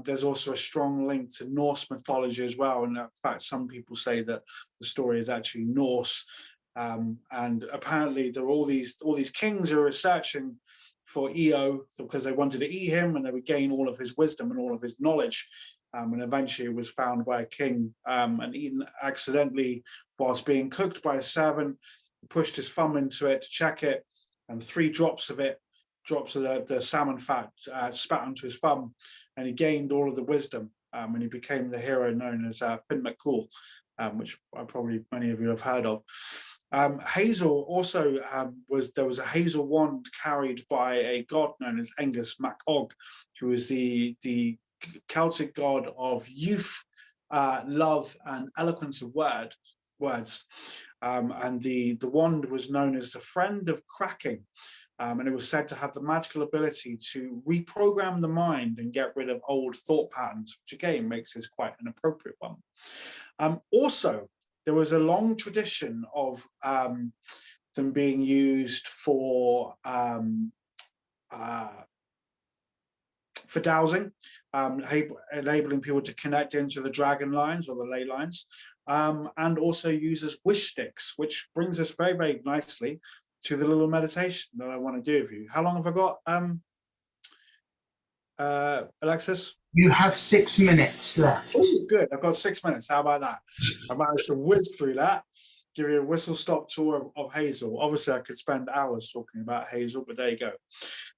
There's also a strong link to Norse mythology as well. And in fact, some people say that the story is actually Norse. And apparently there are all these kings who are searching for Io because they wanted to eat him and they would gain all of his wisdom and all of his knowledge. And eventually it was found by a king and eaten accidentally whilst being cooked by a servant. He pushed his thumb into it to check it, and 3 drops of the salmon fat spat onto his thumb, and he gained all of the wisdom, and he became the hero known as Finn McCool, which probably many of you have heard of. Hazel also there was a hazel wand carried by a god known as Angus mac Og, who was the Celtic god of youth, love, and eloquence of words. And the wand was known as the friend of cracking, and it was said to have the magical ability to reprogram the mind and get rid of old thought patterns, which again makes this quite an appropriate one. Also, there was a long tradition of them being used for dowsing, enabling people to connect into the dragon lines or the ley lines, and also used as wish sticks, which brings us very, very nicely to the little meditation that I want to do with you. How long have I got, Alexis? You have 6 minutes left. Oh, good. I've got 6 minutes. How about that? I managed to whiz through that. Give you a whistle-stop tour of Hazel. Obviously, I could spend hours talking about Hazel, but there you go.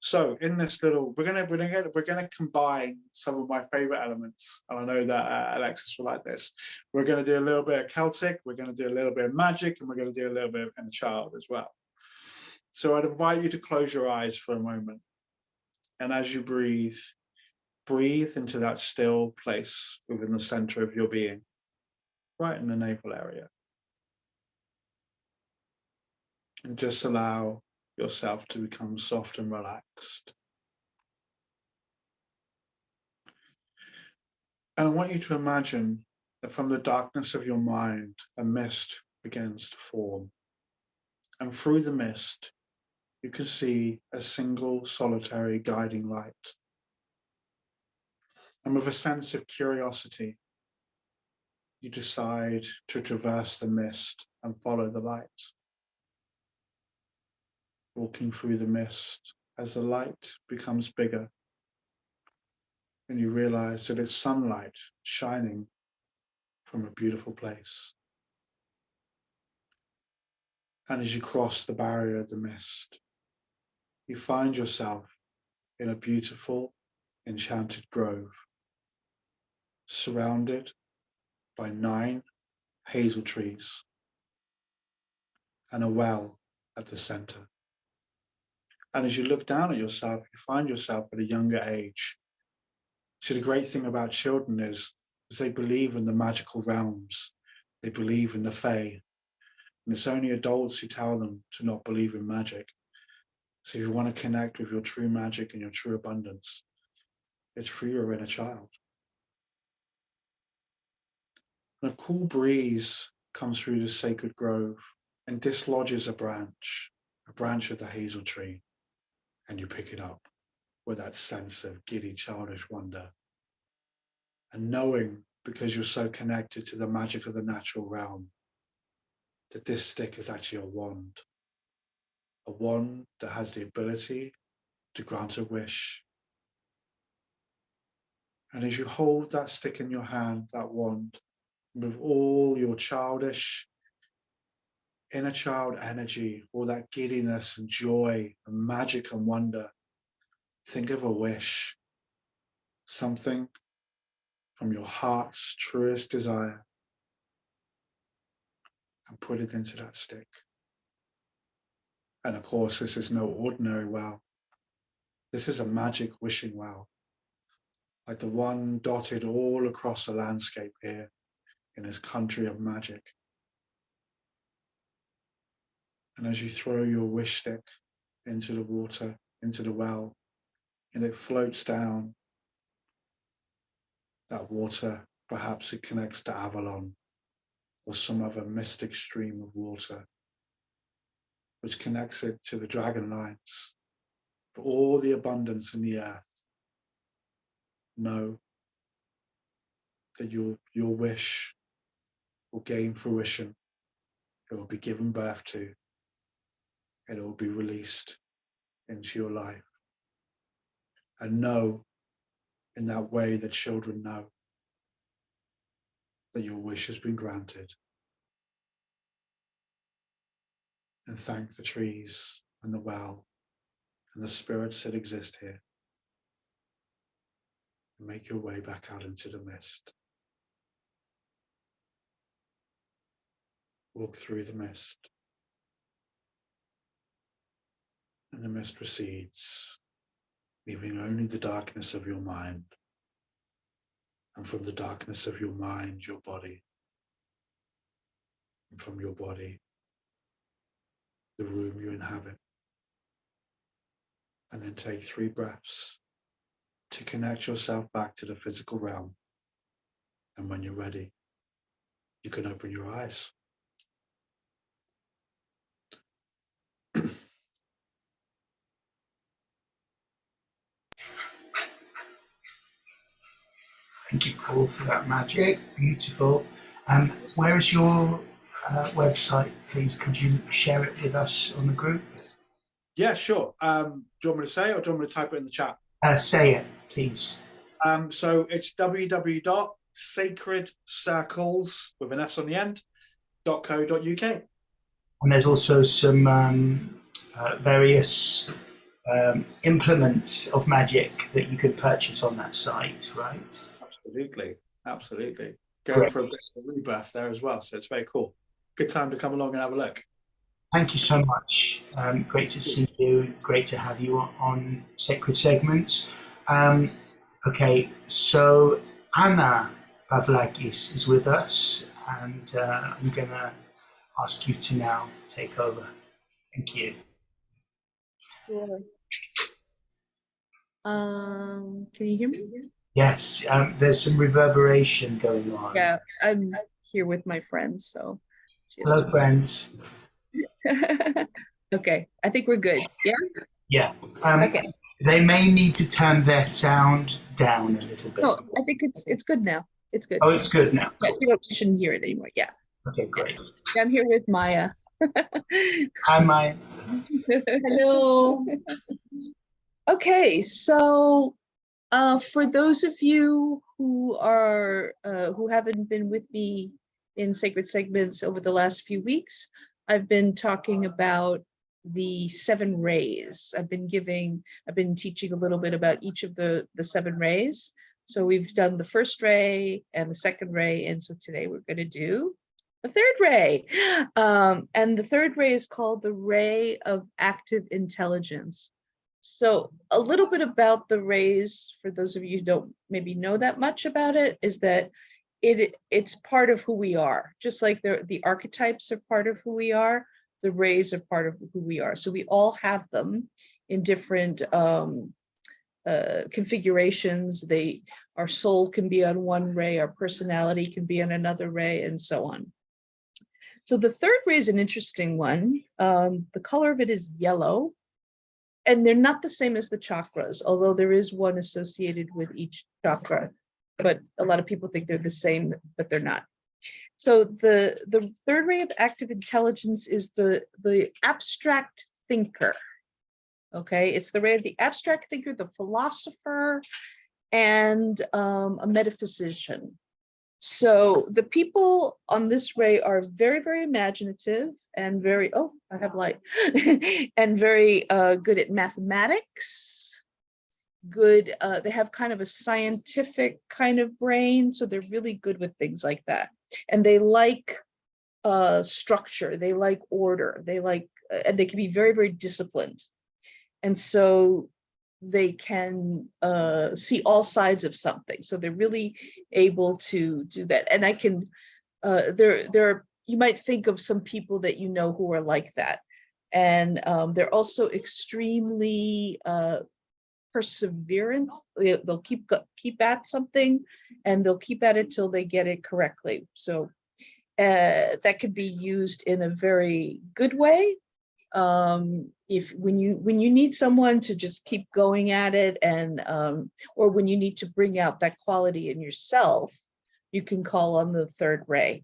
So, in this little, we're gonna combine some of my favorite elements, and I know that Alexis will like this. We're gonna do a little bit of Celtic, we're gonna do a little bit of magic, and we're gonna do a little bit of inner child as well. So, I'd invite you to close your eyes for a moment, and as you breathe into that still place within the center of your being, right in the navel area. And just allow yourself to become soft and relaxed. And I want you to imagine that from the darkness of your mind, a mist begins to form. And through the mist, you can see a single solitary guiding light. And with a sense of curiosity, you decide to traverse the mist and follow the light. Walking through the mist as the light becomes bigger, and you realize that it's sunlight shining from a beautiful place. And as you cross the barrier of the mist, you find yourself in a beautiful, enchanted grove, surrounded by 9 hazel trees and a well at the center. And as you look down at yourself, you find yourself at a younger age. See, the great thing about children is they believe in the magical realms. They believe in the fae. And it's only adults who tell them to not believe in magic. So if you want to connect with your true magic and your true abundance, it's through your inner child. And a cool breeze comes through this sacred grove and dislodges a branch of the hazel tree, and you pick it up with that sense of giddy childish wonder. And knowing, because you're so connected to the magic of the natural realm, that this stick is actually a wand that has the ability to grant a wish. And as you hold that stick in your hand, that wand, with all your childish, inner child energy, all that giddiness and joy and magic and wonder, think of a wish, something from your heart's truest desire, and put it into that stick. And of course, this is no ordinary well. This is a magic wishing well, like the one dotted all across the landscape here in this country of magic. And as you throw your wish stick into the water, into the well, and it floats down, that water, perhaps it connects to Avalon or some other mystic stream of water, which connects it to the dragon lines, for all the abundance in the earth. Know that your wish will gain fruition. It will be given birth to, and it will be released into your life. And know, in that way that children know, that your wish has been granted. And thank the trees and the well and the spirits that exist here. And make your way back out into the mist. Walk through the mist. And the mist recedes, leaving only the darkness of your mind. And from the darkness of your mind, your body. And from your body, the room you inhabit. And then take 3 breaths to connect yourself back to the physical realm. And when you're ready, you can open your eyes. Thank you, Paul, for that magic. Beautiful. Where is your website, please? Could you share it with us on the group? Yeah, sure. Do you want me to say it, or do you want me to type it in the chat? Say it, please. So it's www.sacredcircles with an S on the end .co.uk. And there's also some various implements of magic that you could purchase on that site, right? Absolutely. Going Great. for a bit of a rebirth there as well, so it's very cool. Good time to come along and have a look. Thank you so much. Great to see you. Great to have you on Sacred Segments. Okay, so Anna Pavlakis is with us, and I'm going to ask you to now take over. Thank you. Sure. Can you hear me? Yes, there's some reverberation going on. Yeah, I'm here with my friends, so. Hello, friends. Okay, I think we're good. Yeah. Yeah. Okay. They may need to turn their sound down a little bit. No, I think it's good now. It's good. Oh, it's good now. Yeah, you shouldn't hear it anymore. Yeah. Okay, great. Yeah, I'm here with Maya. Hi, Maya. Hello. Okay, so for those of you who are who haven't been with me in Sacred Segments over the last few weeks, I've been talking about the 7 rays. I've been teaching a little bit about each of the 7 rays. So we've done the first ray and the second ray, and so today we're going to do the third ray. And the third ray is called the ray of active intelligence. So a little bit about the rays, for those of you who don't maybe know that much about it, is that it's part of who we are. Just like the archetypes are part of who we are, the rays are part of who we are. So we all have them in different configurations. Our soul can be on one ray, our personality can be on another ray, and so on. So the third ray is an interesting one. The color of it is yellow, and they're not the same as the chakras, although there is one associated with each chakra, but a lot of people think they're the same, but they're not. So the third ray of active intelligence is the abstract thinker. Okay, it's the ray of the abstract thinker, the philosopher, and a metaphysician. So the people on this ray are very, very imaginative and very, oh, I have light, and very good at mathematics. Good, they have kind of a scientific kind of brain, so they're really good with things like that. And they like structure, they like order, they like, and they can be very, very disciplined. And so they can see all sides of something. So they're really able to do that. And I can, you might think of some people that you know who are like that. And they're also extremely perseverant. They'll keep at something, and they'll keep at it till they get it correctly. So that could be used in a very good way. If when you need someone to just keep going at it, and or when you need to bring out that quality in yourself, you can call on the third ray.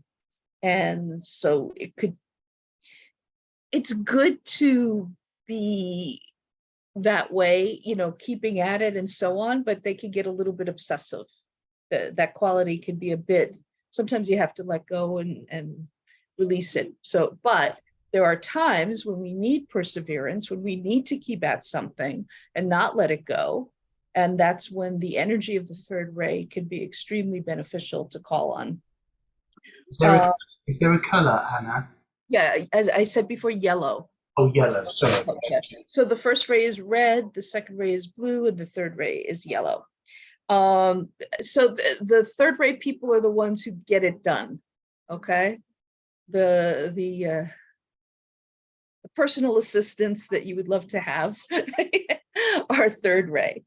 And so it's good to be that way, you know, keeping at it and so on, but they can get a little bit obsessive. That quality can be a bit, sometimes you have to let go and release it. So, but there are times when we need perseverance, when we need to keep at something and not let it go. And that's when the energy of the third ray can be extremely beneficial to call on. Is there a color, Anna? Yeah, as I said before, yellow. Oh, yellow, sorry. Okay. So the first ray is red, the second ray is blue, and the third ray is yellow. So the third ray people are the ones who get it done. Okay. The personal assistants that you would love to have are third ray.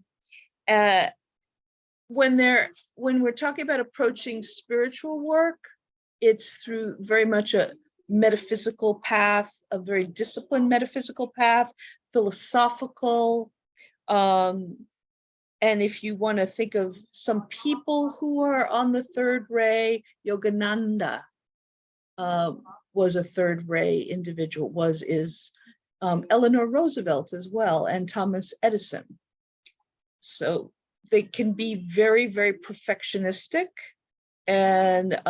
When we're talking about approaching spiritual work, it's through very much a metaphysical path, a very disciplined metaphysical path, philosophical. And if you want to think of some people who are on the third ray, Yogananda was a third ray individual, is Eleanor Roosevelt as well, and Thomas Edison. So they can be very, very perfectionistic, and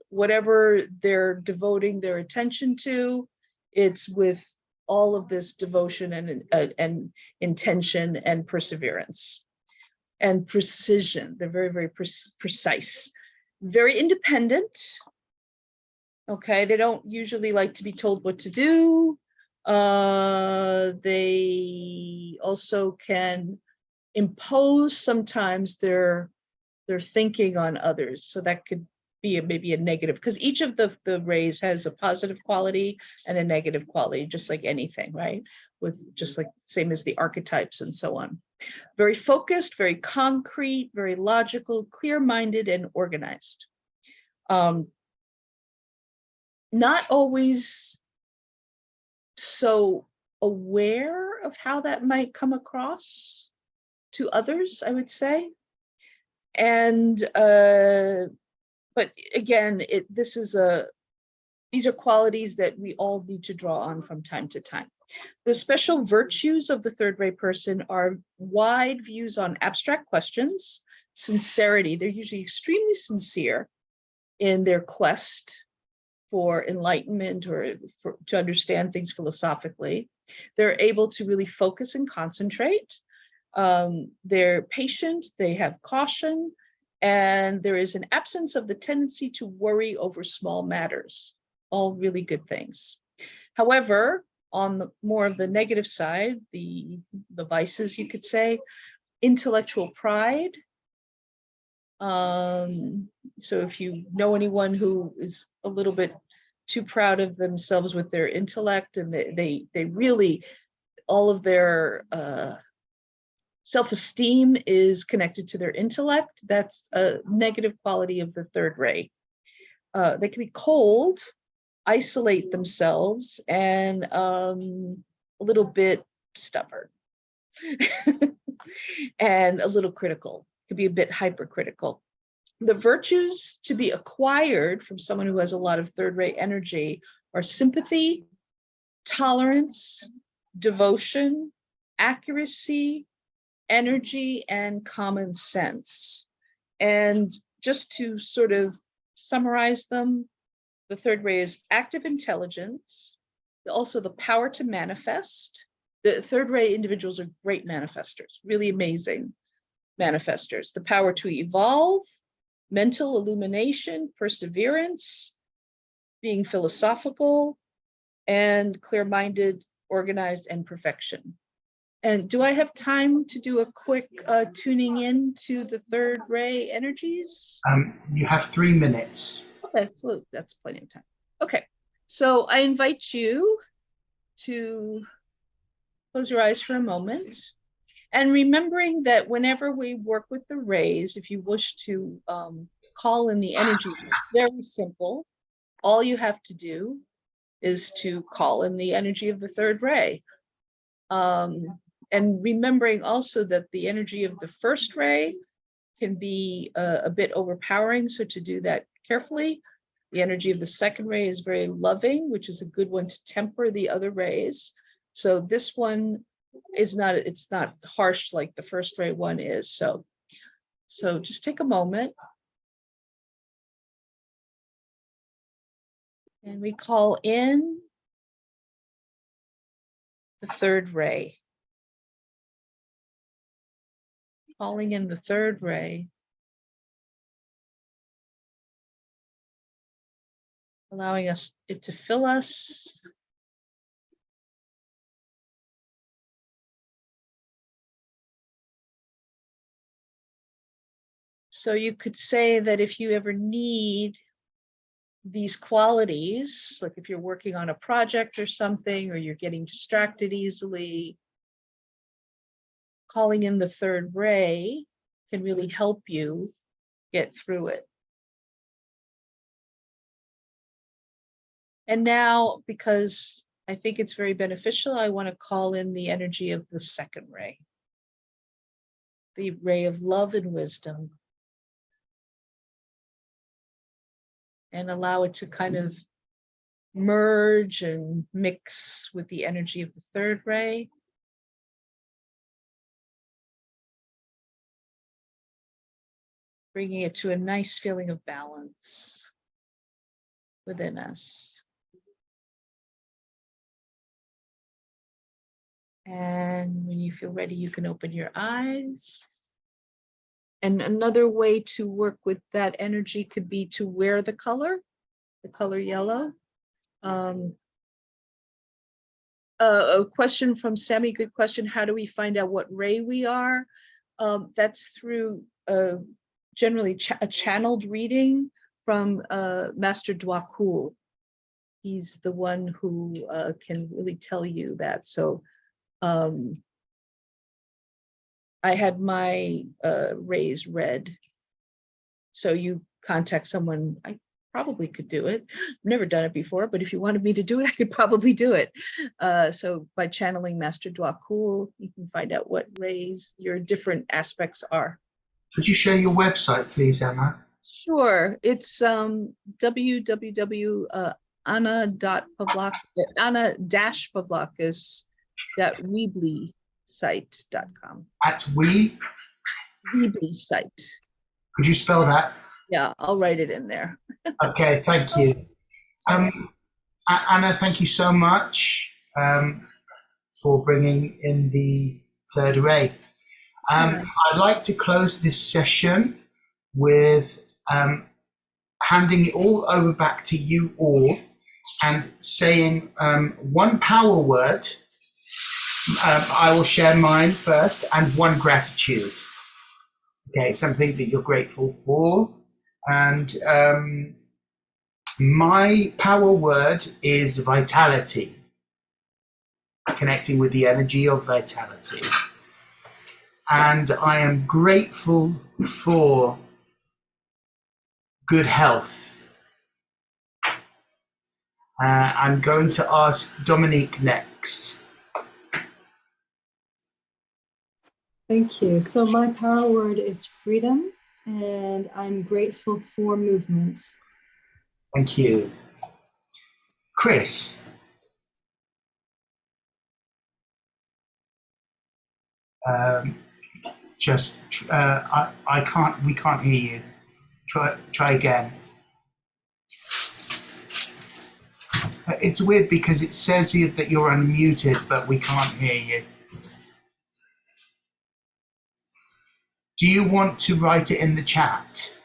whatever they're devoting their attention to, it's with all of this devotion and intention and perseverance and precision. They're very, very precise, very independent. Okay, they don't usually like to be told what to do. They also can impose sometimes their thinking on others. So that could be maybe a negative, because each of the rays has a positive quality and a negative quality, just like anything, right? With just like same as the archetypes and so on. Very focused, very concrete, very logical, clear-minded, and organized. Not always so aware of how that might come across to others, I would say. And but again, these are qualities that we all need to draw on from time to time. The special virtues of the third ray person are wide views on abstract questions, sincerity. They're usually extremely sincere in their quest for enlightenment or to understand things philosophically. They're able to really focus and concentrate. They're patient, they have caution, and there is an absence of the tendency to worry over small matters. All really good things. However, on the more of the negative side, the vices, you could say, intellectual pride. So if you know anyone who is a little bit too proud of themselves with their intellect, and they really, all of their self-esteem is connected to their intellect, that's a negative quality of the third ray. They can be cold, isolate themselves, and a little bit stubborn and a little critical. Could be a bit hypercritical. The virtues to be acquired from someone who has a lot of third ray energy are sympathy, tolerance, devotion, accuracy, energy, and common sense. And just to sort of summarize them, the third ray is active intelligence, also the power to manifest. The third ray individuals are great manifestors, really amazing manifestors. The power to evolve, mental illumination, perseverance, being philosophical, and clear-minded, organized, and perfection. And do I have time to do a quick tuning in to the third ray energies? You have 3 minutes. Okay, so that's plenty of time. Okay, so I invite you to close your eyes for a moment. And remembering that whenever we work with the rays, if you wish to call in the energy, it's very simple. All you have to do is to call in the energy of the third ray. And remembering also that the energy of the first ray can be a bit overpowering, so to do that carefully. The energy of the second ray is very loving, which is a good one to temper the other rays. So this one is not, it's not harsh like the first ray one is. So just take a moment. And we call in the third ray. Calling in the third ray. Allowing it to fill us. So you could say that if you ever need these qualities, like if you're working on a project or something, or you're getting distracted easily, calling in the third ray can really help you get through it. And now, because I think it's very beneficial, I want to call in the energy of the second ray, the ray of love and wisdom. And allow it to kind of merge and mix with the energy of the third ray. Bringing it to a nice feeling of balance within us. And when you feel ready, you can open your eyes. And another way to work with that energy could be to wear the color yellow. A question from Sammy, good question. How do we find out what ray we are? That's through generally a channeled reading from Master Dwakul. He's the one who can really tell you that. So I had my rays read. So you contact someone, I probably could do it. I've never done it before, but if you wanted me to do it, I could probably do it. So by channeling Master Dwakul, you can find out what rays your different aspects are. Could you share your website, please, Emma? Sure, it's anna-pavlakis.weebly.com. At we? Weebly site. Could you spell that? Yeah, I'll write it in there. Okay, thank you. Anna, thank you so much for bringing in the third ray. I'd like to close this session with handing it all over back to you all and saying one power word. I will share mine first, and one gratitude. Okay, something that you're grateful for. And my power word is vitality, connecting with the energy of vitality. And I am grateful for good health. I'm going to ask Dominique next. Thank you. So my power word is freedom, and I'm grateful for movements. Thank you. Chris. We can't hear you. Try again. It's weird because it says here that you're unmuted, but we can't hear you. Do you want to write it in the chat?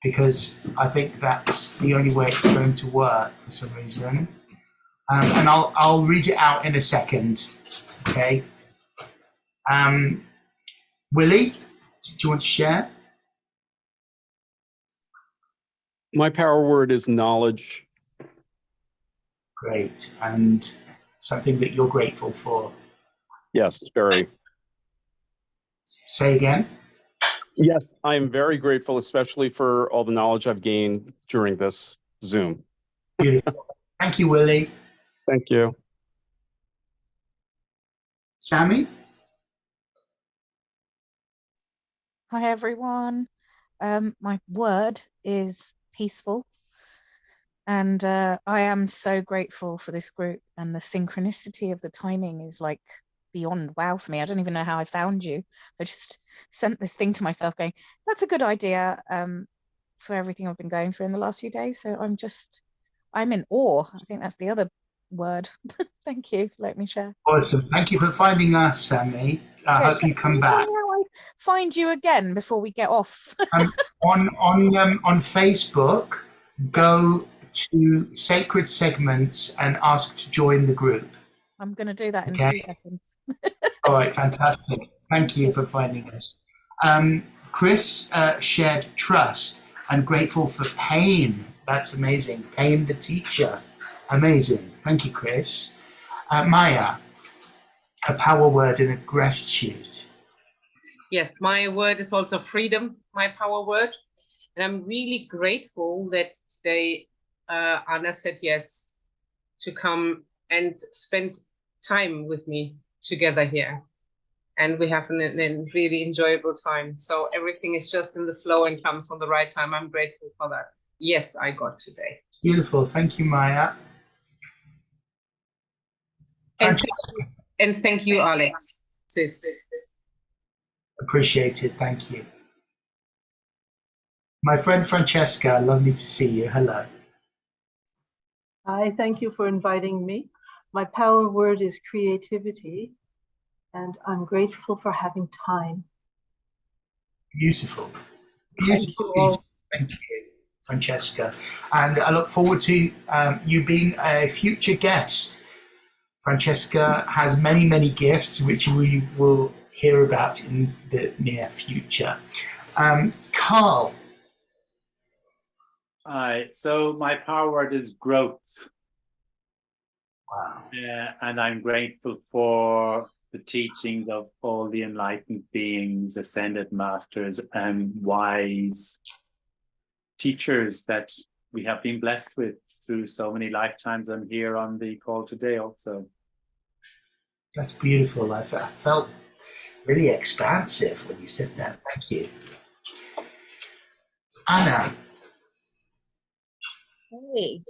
because I think that's the only way it's going to work for some reason. And I'll read it out in a second. Okay. Willie, do you want to share? My power word is knowledge. Great. And something that you're grateful for. Yes, very. Say again. Yes, I am very grateful, especially for all the knowledge I've gained during this Zoom. Beautiful. Thank you, Willie. Thank you. Sammy? Hi everyone. My word is peaceful, and I am so grateful for this group, and the synchronicity of the timing is like beyond wow for me. I don't even know how I found you. I just sent this thing to myself going, that's a good idea for everything I've been going through in the last few days. So I'm in awe. I think that's the other word. Thank you for letting me share. Awesome. Thank you for finding us, Sammy. I hope you come back. Tell me how I find you again before we get off. On Facebook, go to Sacred Segments and ask to join the group. I'm going to do that in Okay. 2 seconds. All right, fantastic. Thank you for finding us. Chris shared trust and grateful for pain. That's amazing. Pain, the teacher. Amazing. Thank you, Chris. Maya, a power word and a gratitude. Yes, my word is also freedom, my power word. And I'm really grateful that today Anna said yes to come and spend time with me together here. And we have a really enjoyable time. So everything is just in the flow and comes on the right time. I'm grateful for that. Yes, I got today. Beautiful. Thank you, Maya. And thank you, Alex. Sis. Appreciate it. Thank you. My friend Francesca, lovely to see you. Hello. Hi, thank you for inviting me. My power word is creativity, and I'm grateful for having time. Beautiful. Thank you all. Thank you, Francesca. And I look forward to you being a future guest. Francesca has many, many gifts, which we will hear about in the near future. Carl. Hi, so my power word is growth. Wow. And I'm grateful for the teachings of all the enlightened beings, ascended masters, and wise teachers that we have been blessed with through so many lifetimes. I'm here on the call today also. That's beautiful. I felt really expansive when you said that. Thank you. Anna. Hey,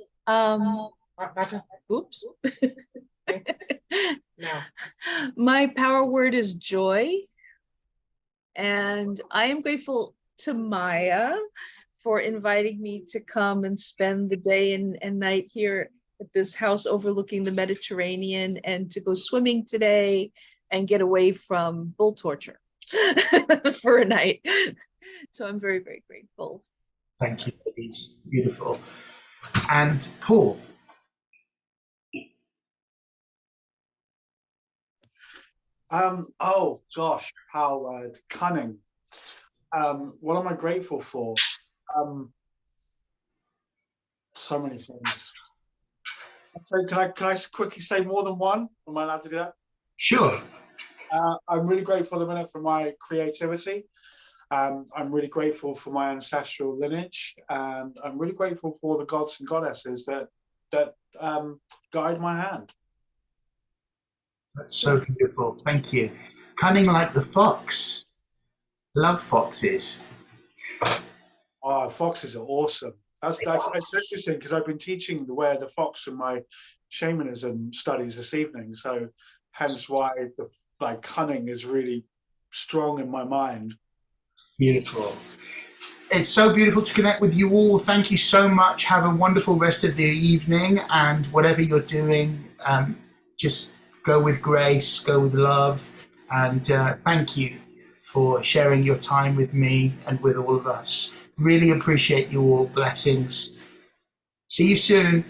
oops. No. My power word is joy. And I am grateful to Maya for inviting me to come and spend the day and night here at this house overlooking the Mediterranean, and to go swimming today and get away from bull torture for a night. So I'm very, very grateful. Thank you, ladies. Beautiful. And Paul. Oh gosh, power word, cunning. What am I grateful for? So many things. So can I quickly say more than one? Am I allowed to do that? Sure. I'm really grateful at the minute for my creativity. I'm really grateful for my ancestral lineage, and I'm really grateful for the gods and goddesses that guide my hand. That's so beautiful. Thank you. Cunning like the fox. Love foxes. Oh, foxes are awesome. That's interesting, because I've been teaching the way of the fox in my shamanism studies this evening. So hence why the cunning is really strong in my mind. Beautiful. It's so beautiful to connect with you all. Thank you so much. Have a wonderful rest of the evening, and whatever you're doing, just go with grace, go with love, and thank you for sharing your time with me and with all of us. Really appreciate your blessings. See you soon.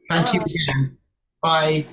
Thank you Bye. again. Bye.